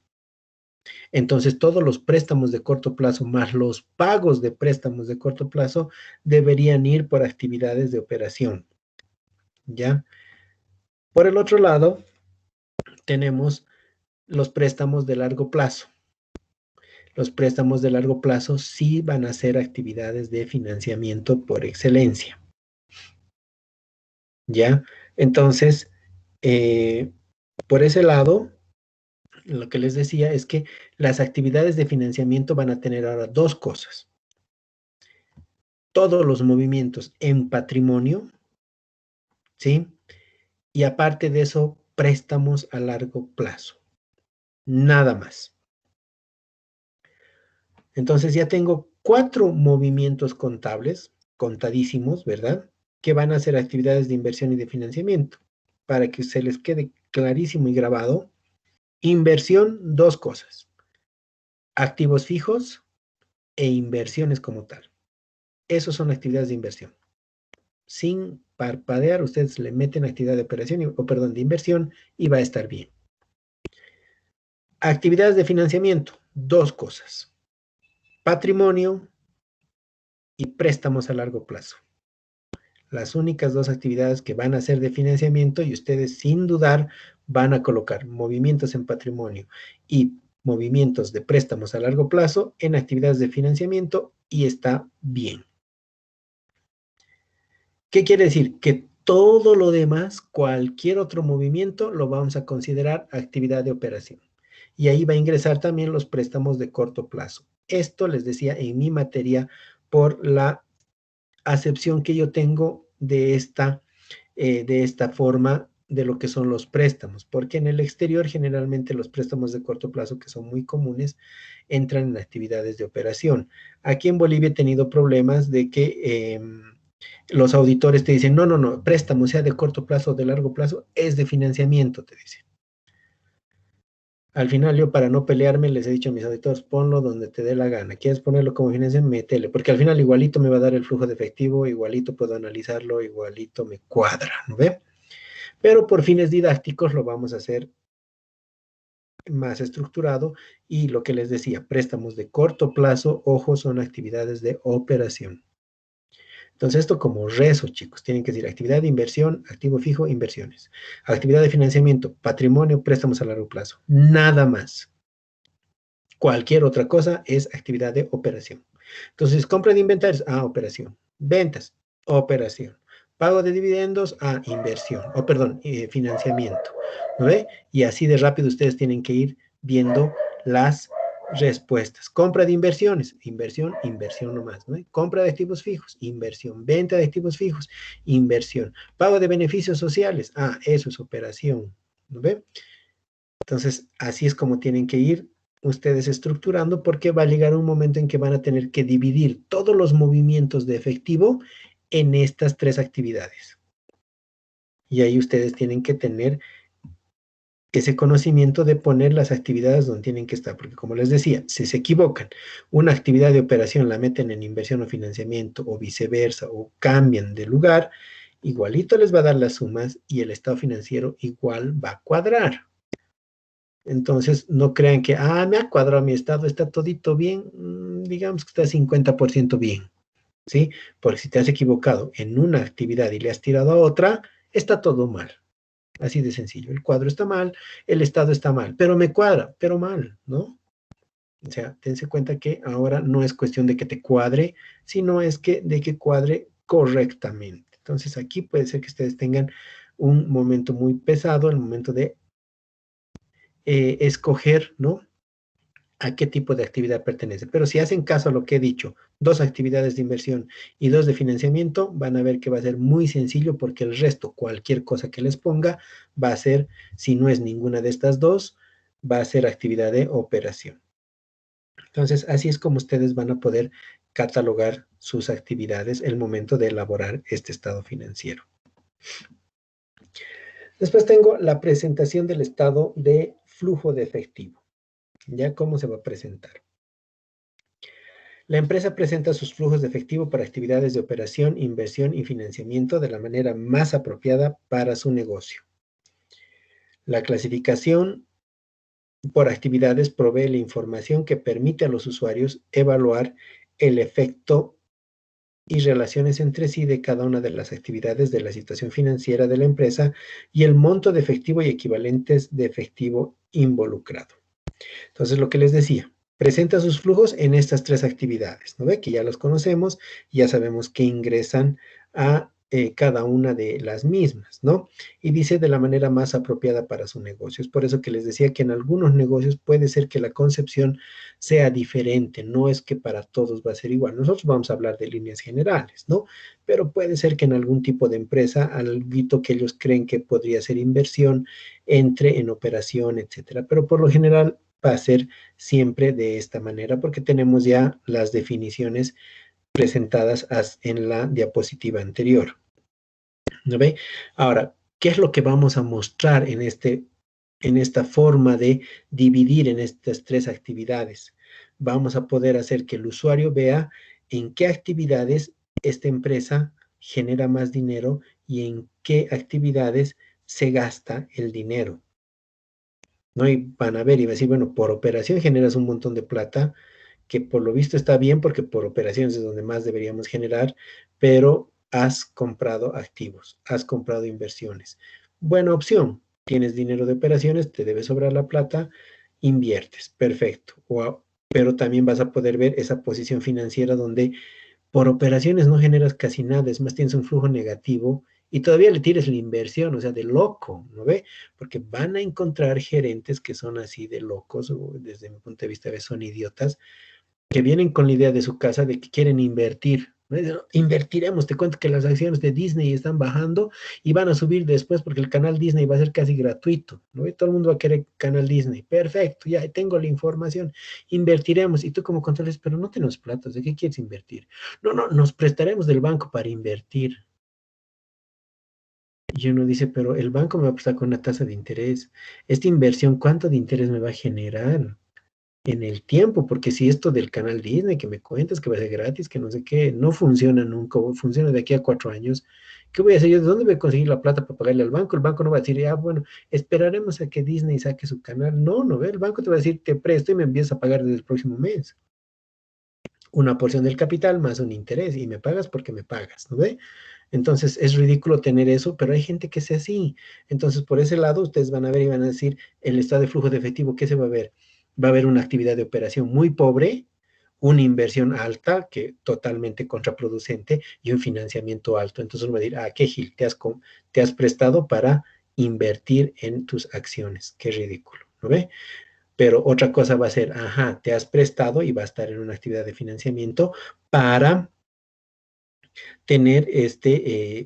Entonces, todos los préstamos de corto plazo más los pagos de préstamos de corto plazo deberían ir por actividades de operación, ¿ya? Por el otro lado, tenemos los préstamos de largo plazo. Los préstamos de largo plazo sí van a ser actividades de financiamiento por excelencia, ¿ya? Entonces, por ese lado, lo que les decía es que las actividades de financiamiento van a tener ahora dos cosas. Todos los movimientos en patrimonio, ¿sí? Y aparte de eso, préstamos a largo plazo. Nada más. Entonces ya tengo 4 movimientos contables, contadísimos, ¿verdad? Que van a ser actividades de inversión y de financiamiento. Para que se les quede clarísimo y grabado, inversión, dos cosas. Activos fijos e inversiones como tal. Esos son actividades de inversión. Sin parpadear, ustedes le meten actividad de operación, de inversión, y va a estar bien. Actividades de financiamiento, dos cosas. Patrimonio y préstamos a largo plazo. Las únicas dos actividades que van a ser de financiamiento, y ustedes sin dudar van a colocar movimientos en patrimonio y movimientos de préstamos a largo plazo en actividades de financiamiento, y está bien. ¿Qué quiere decir? Que todo lo demás, cualquier otro movimiento, lo vamos a considerar actividad de operación. Y ahí va a ingresar también los préstamos de corto plazo. Esto les decía en mi materia por la acepción que yo tengo de esta de esta forma de lo que son los préstamos, porque en el exterior generalmente los préstamos de corto plazo, que son muy comunes, entran en actividades de operación. Aquí en Bolivia he tenido problemas de que los auditores te dicen, no, no, no, préstamo, sea de corto plazo o de largo plazo, es de financiamiento, te dicen. Al final yo, para no pelearme, les he dicho a mis auditores, ponlo donde te dé la gana. ¿Quieres ponerlo como financiación? Métele, porque al final igualito me va a dar el flujo de efectivo, igualito puedo analizarlo, igualito me cuadra, ¿no ve? Pero por fines didácticos lo vamos a hacer más estructurado y lo que les decía, préstamos de corto plazo, ojo, son actividades de operación. Entonces, esto como rezo, chicos, tienen que decir actividad de inversión, activo fijo, inversiones. Actividad de financiamiento, patrimonio, préstamos a largo plazo. Nada más. Cualquier otra cosa es actividad de operación. Entonces, compra de inventarios, operación. Ventas, operación. Pago de dividendos, inversión. O perdón, financiamiento. ¿No ve? Y así de rápido ustedes tienen que ir viendo las respuestas. Compra de inversiones, inversión, inversión nomás, ¿no? Compra de activos fijos, inversión. Venta de activos fijos, inversión. Pago de beneficios sociales, eso es operación, ¿no ve? Entonces, así es como tienen que ir ustedes estructurando, porque va a llegar un momento en que van a tener que dividir todos los movimientos de efectivo en estas tres actividades. Y ahí ustedes tienen que tener ese conocimiento de poner las actividades donde tienen que estar, porque como les decía, si se equivocan, una actividad de operación la meten en inversión o financiamiento o viceversa, o cambian de lugar, igualito les va a dar las sumas y el estado financiero igual va a cuadrar. Entonces, no crean que, me ha cuadrado mi estado, está todito bien, digamos que está 50% bien, ¿sí? Porque si te has equivocado en una actividad y le has tirado a otra, está todo mal. Así de sencillo. El cuadro está mal, el estado está mal, pero me cuadra, pero mal, ¿no? O sea, tense cuenta que ahora no es cuestión de que te cuadre, sino es que de que cuadre correctamente. Entonces, aquí puede ser que ustedes tengan un momento muy pesado, el momento de escoger, ¿no? A qué tipo de actividad pertenece. Pero si hacen caso a lo que he dicho, 2 actividades de inversión y 2 de financiamiento, van a ver que va a ser muy sencillo, porque el resto, cualquier cosa que les ponga, va a ser, si no es ninguna de estas 2, va a ser actividad de operación. Entonces, así es como ustedes van a poder catalogar sus actividades el momento de elaborar este estado financiero. Después tengo la presentación del estado de flujo de efectivo. ¿Ya cómo se va a presentar? La empresa presenta sus flujos de efectivo para actividades de operación, inversión y financiamiento de la manera más apropiada para su negocio. La clasificación por actividades provee la información que permite a los usuarios evaluar el efecto y relaciones entre sí de cada una de las actividades de la situación financiera de la empresa y el monto de efectivo y equivalentes de efectivo involucrado. Entonces, lo que les decía, presenta sus flujos en estas 3 actividades, ¿no ve? Que ya los conocemos, ya sabemos que ingresan a cada una de las mismas, ¿no? Y dice de la manera más apropiada para su negocio. Es por eso que les decía que en algunos negocios puede ser que la concepción sea diferente, no es que para todos va a ser igual. Nosotros vamos a hablar de líneas generales, ¿no? Pero puede ser que en algún tipo de empresa, algo que ellos creen que podría ser inversión, entre en operación, etcétera. Pero por lo general va a ser siempre de esta manera, porque tenemos ya las definiciones presentadas en la diapositiva anterior. ¿No ve? Ahora, ¿qué es lo que vamos a mostrar en esta forma de dividir en estas 3 actividades? Vamos a poder hacer que el usuario vea en qué actividades esta empresa genera más dinero y en qué actividades se gasta el dinero, ¿no? Y van a ver y va a decir, bueno, por operación generas un montón de plata, que por lo visto está bien, porque por operaciones es donde más deberíamos generar, pero has comprado activos, has comprado inversiones. Buena opción, tienes dinero de operaciones, te debe sobrar la plata, inviertes, perfecto. Pero también vas a poder ver esa posición financiera donde por operaciones no generas casi nada, es más, tienes un flujo negativo y todavía le tires la inversión, o sea, de loco, ¿no ve? Porque van a encontrar gerentes que son así de locos, o desde mi punto de vista son idiotas, que vienen con la idea de su casa de que quieren invertir Invertiremos, te cuento que las acciones de Disney están bajando y van a subir después porque el canal Disney va a ser casi gratuito, ¿no? Y todo el mundo va a querer canal Disney. Perfecto, ya tengo la información, invertiremos. Y tú como controles, pero no tenemos plata, ¿de qué quieres invertir? No, no, nos prestaremos del banco para invertir. Y uno dice, pero el banco me va a prestar con una tasa de interés. Esta inversión, ¿cuánto de interés me va a generar en el tiempo? Porque si esto del canal Disney que me cuentas que va a ser gratis, que no sé qué, no funciona nunca, o funciona de aquí a 4 años, ¿qué voy a hacer yo? ¿De dónde voy a conseguir la plata para pagarle al banco? El banco no va a decir, ah, bueno, esperaremos a que Disney saque su canal. No, no, ve, el banco te va a decir, te presto y me empiezas a pagar desde el próximo mes. Una porción del capital más un interés y me pagas porque me pagas, ¿no ve? Entonces es ridículo tener eso, pero hay gente que sea así. Entonces por ese lado ustedes van a ver y van a decir el estado de flujo de efectivo, ¿qué se va a ver? Va a haber una actividad de operación muy pobre, una inversión alta, que totalmente contraproducente, y un financiamiento alto. Entonces uno va a decir, ah, qué gil, te has prestado para invertir en tus acciones. Qué ridículo, ¿no ve? Pero otra cosa va a ser, ajá, te has prestado y va a estar en una actividad de financiamiento para tener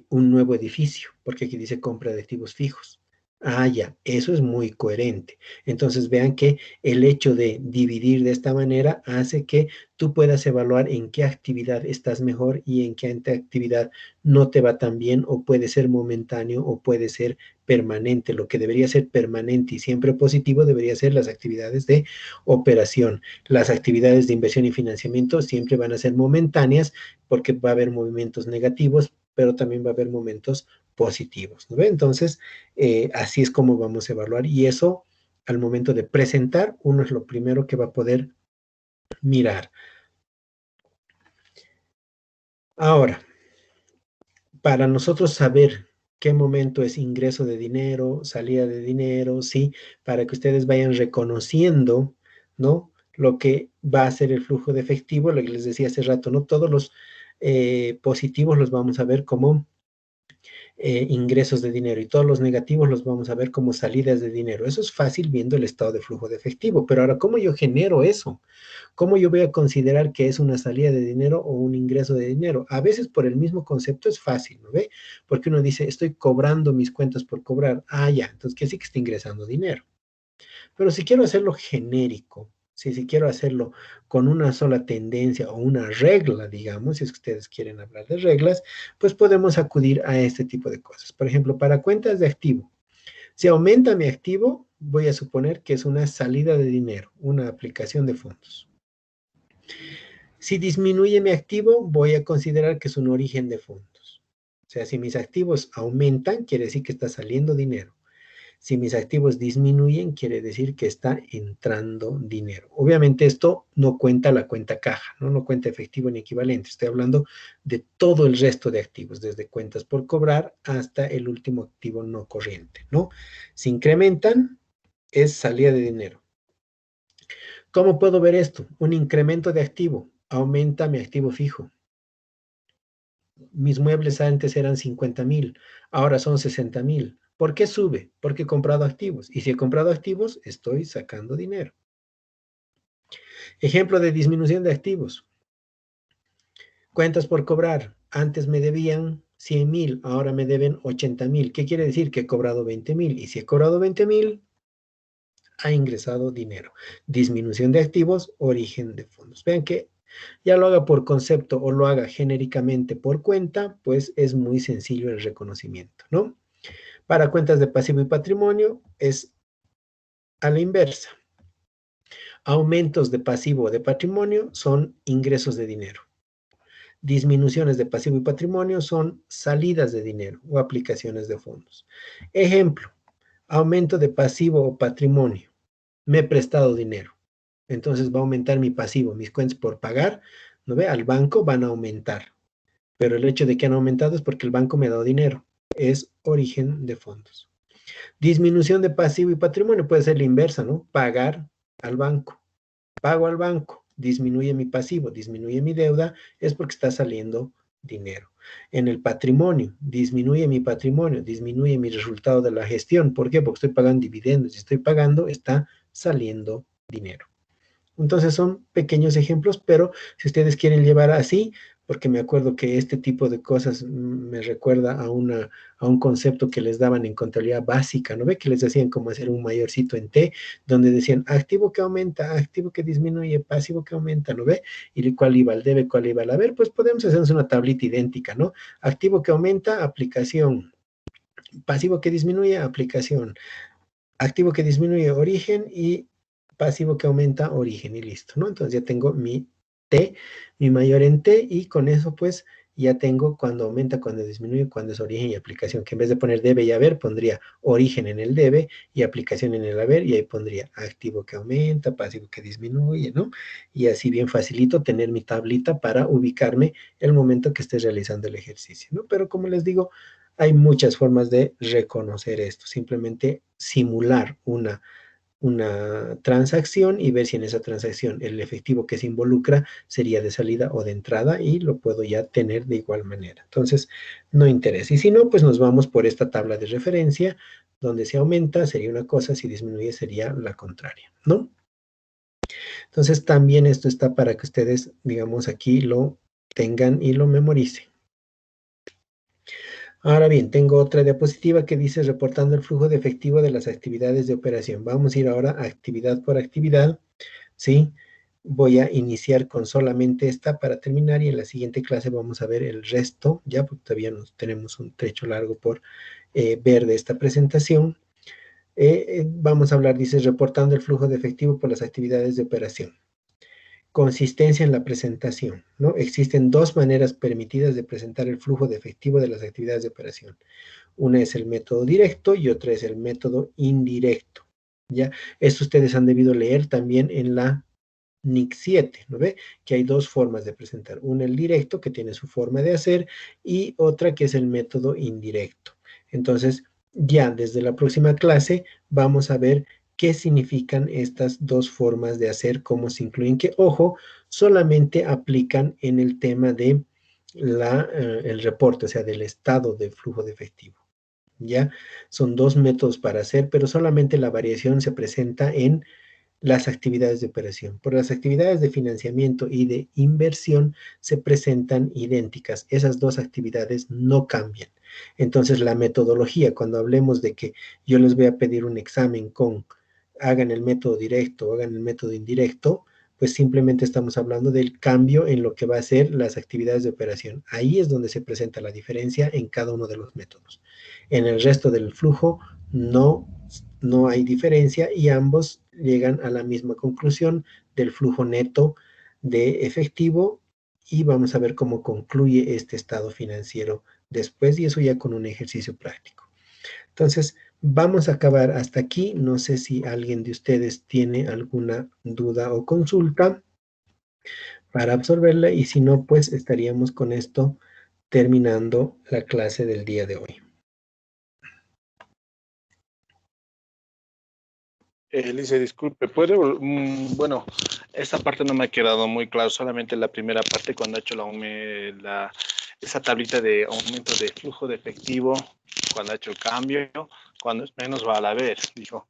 un nuevo edificio, porque aquí dice compra de activos fijos. Ah, ya, eso es muy coherente. Entonces vean que el hecho de dividir de esta manera hace que tú puedas evaluar en qué actividad estás mejor y en qué actividad no te va tan bien, o puede ser momentáneo o puede ser permanente. Lo que debería ser permanente y siempre positivo debería ser las actividades de operación. Las actividades de inversión y financiamiento siempre van a ser momentáneas porque va a haber movimientos negativos, pero también va a haber momentos positivos, ¿no ve? Entonces, así es como vamos a evaluar, y eso al momento de presentar, uno es lo primero que va a poder mirar. Ahora, para nosotros saber qué momento es ingreso de dinero, salida de dinero, sí, para que ustedes vayan reconociendo, ¿no? Lo que va a ser el flujo de efectivo, lo que les decía hace rato, ¿no? Todos los positivos los vamos a ver como ingresos de dinero, y todos los negativos los vamos a ver como salidas de dinero. Eso es fácil viendo el estado de flujo de efectivo, pero ahora, ¿cómo yo genero eso? ¿Cómo yo voy a considerar que es una salida de dinero o un ingreso de dinero? A veces por el mismo concepto es fácil, ¿no ve? Porque uno dice, estoy cobrando mis cuentas por cobrar. Ah, ya, entonces que sí que está ingresando dinero. Pero si quiero hacerlo genérico, si quiero hacerlo con una sola tendencia o una regla, digamos, si es que ustedes quieren hablar de reglas, pues podemos acudir a este tipo de cosas. Por ejemplo, para cuentas de activo, si aumenta mi activo, voy a suponer que es una salida de dinero, una aplicación de fondos. Si disminuye mi activo, voy a considerar que es un origen de fondos. O sea, si mis activos aumentan, quiere decir que está saliendo dinero. Si mis activos disminuyen, quiere decir que está entrando dinero. Obviamente esto no cuenta la cuenta caja, ¿no? No cuenta efectivo ni equivalente. Estoy hablando de todo el resto de activos, desde cuentas por cobrar hasta el último activo no corriente, ¿no? Si incrementan, es salida de dinero. ¿Cómo puedo ver esto? Un incremento de activo aumenta mi activo fijo. Mis muebles antes eran 50,000, ahora son 60,000. ¿Por qué sube? Porque he comprado activos. Y si he comprado activos, estoy sacando dinero. Ejemplo de disminución de activos. Cuentas por cobrar. Antes me debían 100,000, ahora me deben 80,000. ¿Qué quiere decir? Que he cobrado 20,000. Y si he cobrado 20,000, ha ingresado dinero. Disminución de activos, origen de fondos. Vean que ya lo haga por concepto o lo haga genéricamente por cuenta, pues es muy sencillo el reconocimiento, ¿no? Para cuentas de pasivo y patrimonio es a la inversa. Aumentos de pasivo o de patrimonio son ingresos de dinero. Disminuciones de pasivo y patrimonio son salidas de dinero o aplicaciones de fondos. Ejemplo, aumento de pasivo o patrimonio. Me he prestado dinero. Entonces va a aumentar mi pasivo, mis cuentas por pagar, ¿no ve? Al banco van a aumentar. Pero el hecho de que han aumentado es porque el banco me ha dado dinero. Es origen de fondos. Disminución de pasivo y patrimonio puede ser la inversa, ¿no? Pagar al banco. Pago al banco, disminuye mi pasivo, disminuye mi deuda, es porque está saliendo dinero. En el patrimonio, disminuye mi patrimonio, disminuye mi resultado de la gestión. ¿Por qué? Porque estoy pagando dividendos. Si estoy pagando, está saliendo dinero. Entonces son pequeños ejemplos, pero si ustedes quieren llevar así, porque me acuerdo que este tipo de cosas me recuerda a un concepto que les daban en contabilidad básica, ¿no ve? Que les decían cómo hacer un mayorcito en T, donde decían activo que aumenta, activo que disminuye, pasivo que aumenta, ¿no ve? Y cuál iba al debe, cuál iba al haber, pues podemos hacernos una tablita idéntica, ¿no? Activo que aumenta, aplicación. Pasivo que disminuye, aplicación. Activo que disminuye, origen, y pasivo que aumenta, origen, y listo, ¿no? Entonces ya tengo mi T, mi mayor en T, y con eso pues ya tengo cuando aumenta, cuando disminuye, cuando es origen y aplicación, que en vez de poner debe y haber, pondría origen en el debe y aplicación en el haber, y ahí pondría activo que aumenta, pasivo que disminuye, ¿no? Y así bien facilito tener mi tablita para ubicarme el momento que esté realizando el ejercicio, ¿no? Pero como les digo, hay muchas formas de reconocer esto. Simplemente simular una transacción y ver si en esa transacción el efectivo que se involucra sería de salida o de entrada, y lo puedo ya tener de igual manera. Entonces, no interesa. Y si no, pues nos vamos por esta tabla de referencia, donde si aumenta sería una cosa, si disminuye sería la contraria, ¿no? Entonces, también esto está para que ustedes, digamos, aquí lo tengan y lo memoricen. Ahora bien, tengo otra diapositiva que dice reportando el flujo de efectivo de las actividades de operación. Vamos a ir ahora actividad por actividad, ¿sí? Voy a iniciar con solamente esta para terminar, y en la siguiente clase vamos a ver el resto, ya porque todavía nos tenemos un trecho largo por ver de esta presentación. Vamos a hablar, dice, reportando el flujo de efectivo por las actividades de operación. Consistencia en la presentación, ¿no? Existen dos maneras permitidas de presentar el flujo de efectivo de las actividades de operación. Una es el método directo y otra es el método indirecto, ¿ya? Esto ustedes han debido leer también en la NIC 7, ¿no ve? Que hay dos formas de presentar. Una, el directo, que tiene su forma de hacer, y otra que es el método indirecto. Entonces, ya desde la próxima clase vamos a ver qué significan estas dos formas de hacer, cómo se incluyen, que, ojo, solamente aplican en el tema de el reporte, o sea, del estado de flujo de efectivo. ¿Ya? Son dos métodos para hacer, pero solamente la variación se presenta en las actividades de operación. Por las actividades de financiamiento y de inversión se presentan idénticas. Esas dos actividades no cambian. Entonces, la metodología, cuando hablemos de que yo les voy a pedir un examen con hagan el método directo o hagan el método indirecto, pues simplemente estamos hablando del cambio en lo que va a ser las actividades de operación. Ahí es donde se presenta la diferencia en cada uno de los métodos. En el resto del flujo no hay diferencia, y ambos llegan a la misma conclusión del flujo neto de efectivo, y vamos a ver cómo concluye este estado financiero después, y eso ya con un ejercicio práctico. Entonces, vamos a acabar hasta aquí. No sé si alguien de ustedes tiene alguna duda o consulta para absorberla, y si no, pues estaríamos con esto terminando la clase del día de hoy. Elise, disculpe, bueno, esta parte no me ha quedado muy claro, solamente la primera parte cuando ha hecho esa tablita de aumento de flujo de efectivo, cuando ha hecho el cambio, cuando es menos va a la vez, dijo.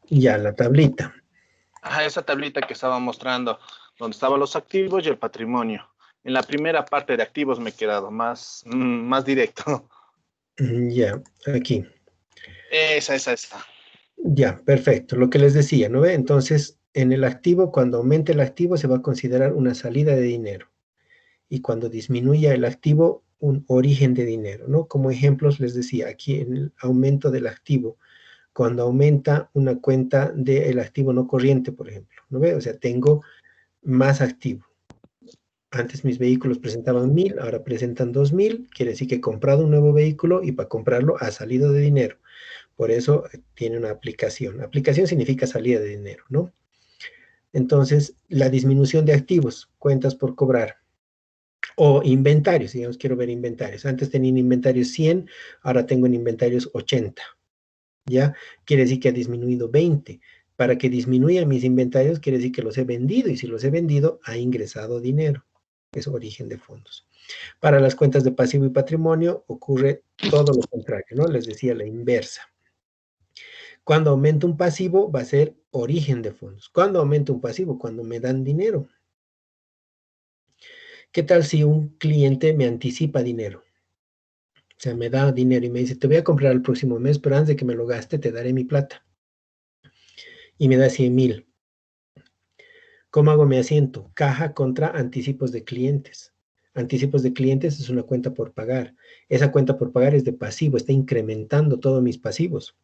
Ya, la tablita. Ajá, esa tablita que estaba mostrando, donde estaban los activos y el patrimonio. En la primera parte de activos me he quedado más directo. Ya, aquí. Esa. Ya, perfecto. Lo que les decía, ¿no ve? Entonces, en el activo, cuando aumente el activo, se va a considerar una salida de dinero. Y cuando disminuya el activo, un origen de dinero, ¿no? Como ejemplos, les decía, aquí en el aumento del activo, cuando aumenta una cuenta del activo no corriente, por ejemplo, ¿no ve? O sea, tengo más activo. Antes mis vehículos presentaban 1000, ahora presentan 2000, quiere decir que he comprado un nuevo vehículo, y para comprarlo ha salido de dinero. Por eso tiene una aplicación. Aplicación significa salida de dinero, ¿no? Entonces, la disminución de activos, cuentas por cobrar, o inventarios, digamos, quiero ver inventarios. Antes tenía en inventarios 100, ahora tengo en inventarios 80, ¿ya? Quiere decir que ha disminuido 20. Para que disminuyan mis inventarios, quiere decir que los he vendido, y si los he vendido, ha ingresado dinero. Es origen de fondos. Para las cuentas de pasivo y patrimonio ocurre todo lo contrario, ¿no? Les decía la inversa. Cuando aumenta un pasivo va a ser origen de fondos. ¿Cuándo aumenta un pasivo? Cuando me dan dinero. ¿Qué tal si un cliente me anticipa dinero? O sea, me da dinero y me dice, te voy a comprar el próximo mes, pero antes de que me lo gaste, te daré mi plata. Y me da 100,000. ¿Cómo hago mi asiento? Caja contra anticipos de clientes. Anticipos de clientes es una cuenta por pagar. Esa cuenta por pagar es de pasivo, está incrementando todos mis pasivos.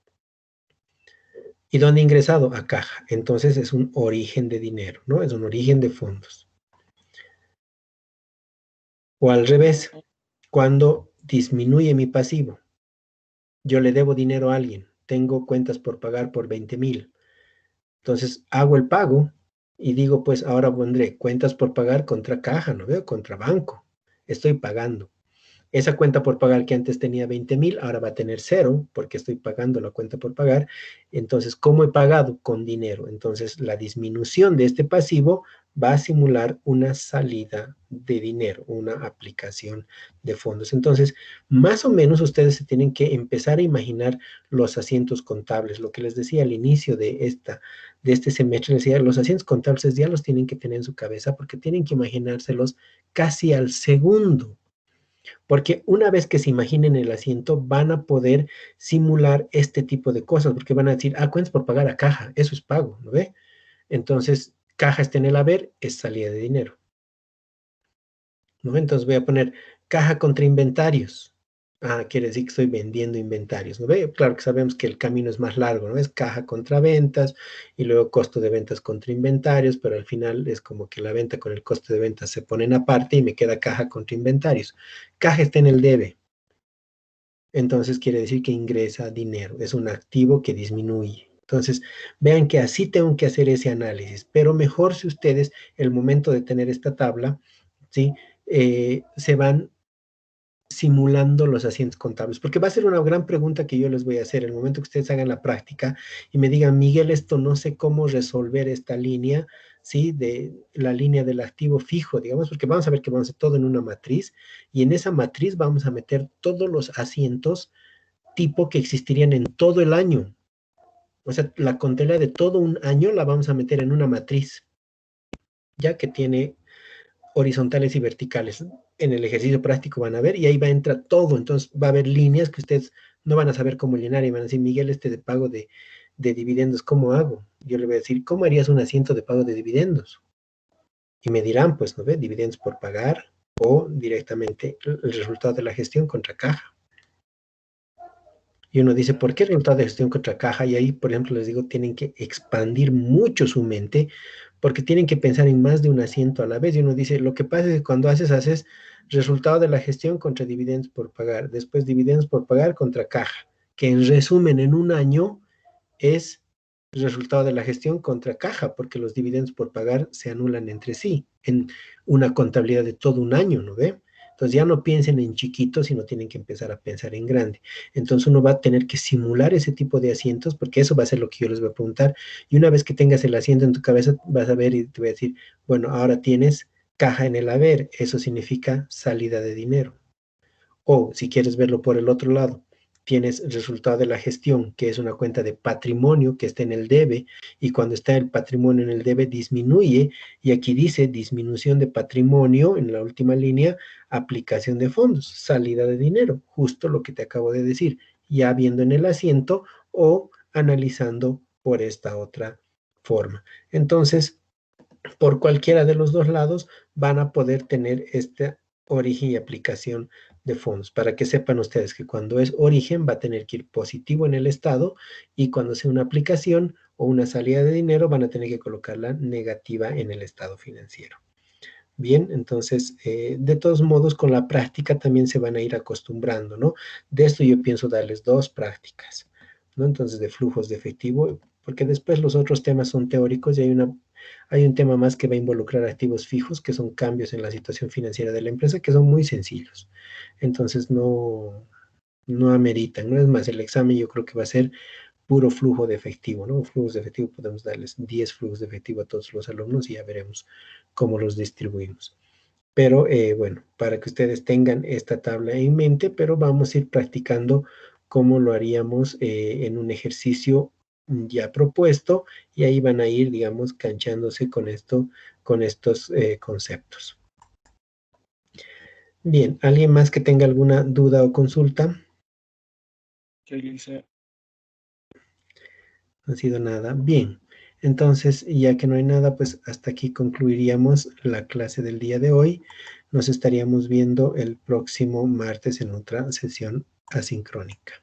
¿Y dónde he ingresado? A caja. Entonces es un origen de dinero, ¿no? Es un origen de fondos. O al revés, cuando disminuye mi pasivo, yo le debo dinero a alguien, tengo cuentas por pagar por 20,000. Entonces hago el pago y digo, pues ahora pondré cuentas por pagar contra caja, ¿no veo? Contra banco. Estoy pagando. Esa cuenta por pagar que antes tenía 20,000, ahora va a tener cero porque estoy pagando la cuenta por pagar. Entonces, ¿cómo he pagado? Con dinero. Entonces, la disminución de este pasivo va a simular una salida de dinero, una aplicación de fondos. Entonces, más o menos ustedes se tienen que empezar a imaginar los asientos contables. Lo que les decía al inicio de este semestre, les decía, los asientos contables ya los tienen que tener en su cabeza porque tienen que imaginárselos casi al segundo. Porque una vez que se imaginen el asiento, van a poder simular este tipo de cosas, porque van a decir, cuentas por pagar a caja, eso es pago, ¿no ve? Entonces, caja está en el haber, es salida de dinero, ¿no ve? Entonces voy a poner caja contra inventarios. Quiere decir que estoy vendiendo inventarios, ¿no ve? Claro que sabemos que el camino es más largo, ¿no? Es caja contra ventas y luego costo de ventas contra inventarios, pero al final es como que la venta con el costo de ventas se ponen aparte y me queda caja contra inventarios. Caja está en el debe. Entonces quiere decir que ingresa dinero, es un activo que disminuye. Entonces, vean que así tengo que hacer ese análisis, pero mejor si ustedes, el momento de tener esta tabla, ¿sí? Se van simulando los asientos contables, porque va a ser una gran pregunta que yo les voy a hacer el momento que ustedes hagan la práctica y me digan, Miguel, esto no sé cómo resolver esta línea, ¿sí? De la línea del activo fijo, digamos, porque vamos a ver que vamos a hacer todo en una matriz y en esa matriz vamos a meter todos los asientos tipo que existirían en todo el año. O sea, la contabilidad de todo un año la vamos a meter en una matriz, ya que tiene horizontales y verticales. En el ejercicio práctico van a ver y ahí va a entrar todo. Entonces va a haber líneas que ustedes no van a saber cómo llenar y van a decir, Miguel, este de pago de dividendos, ¿cómo hago? Yo le voy a decir, ¿cómo harías un asiento de pago de dividendos? Y me dirán, pues, ¿no ve? Dividendos por pagar o directamente el resultado de la gestión contra caja. Y uno dice, ¿por qué resultado de gestión contra caja? Y ahí, por ejemplo, les digo, tienen que expandir mucho su mente porque tienen que pensar en más de un asiento a la vez. Y uno dice, lo que pasa es que cuando haces resultado de la gestión contra dividendos por pagar, después dividendos por pagar contra caja, que en resumen en un año es el resultado de la gestión contra caja, porque los dividendos por pagar se anulan entre sí en una contabilidad de todo un año, ¿no ve? Entonces ya no piensen en chiquito, sino tienen que empezar a pensar en grande. Entonces uno va a tener que simular ese tipo de asientos, porque eso va a ser lo que yo les voy a preguntar. Y una vez que tengas el asiento en tu cabeza, vas a ver y te voy a decir, bueno, ahora tienes caja en el haber, eso significa salida de dinero. O si quieres verlo por el otro lado, tienes el resultado de la gestión, que es una cuenta de patrimonio que está en el debe, y cuando está el patrimonio en el debe disminuye, y aquí dice disminución de patrimonio en la última línea, aplicación de fondos, salida de dinero, justo lo que te acabo de decir, ya viendo en el asiento o analizando por esta otra forma. Entonces, por cualquiera de los dos lados van a poder tener este origen y aplicación de fondos, para que sepan ustedes que cuando es origen va a tener que ir positivo en el estado y cuando sea una aplicación o una salida de dinero van a tener que colocarla negativa en el estado financiero. Bien, entonces, de todos modos, con la práctica también se van a ir acostumbrando, ¿no? De esto yo pienso darles dos prácticas, ¿no? Entonces, de flujos de efectivo, porque después los otros temas son teóricos y hay un tema más que va a involucrar activos fijos, que son cambios en la situación financiera de la empresa, que son muy sencillos. Entonces, no ameritan, ¿no? Es más, el examen yo creo que va a ser puro flujo de efectivo, ¿no? Flujos de efectivo, podemos darles 10 flujos de efectivo a todos los alumnos y ya veremos cómo los distribuimos. Pero bueno, para que ustedes tengan esta tabla en mente, pero vamos a ir practicando cómo lo haríamos en un ejercicio ya propuesto y ahí van a ir, digamos, canchándose con esto, con estos conceptos. Bien, ¿alguien más que tenga alguna duda o consulta? ¿Qué dice? No ha sido nada. Bien, entonces, ya que no hay nada, pues hasta aquí concluiríamos la clase del día de hoy. Nos estaríamos viendo el próximo martes en otra sesión asincrónica.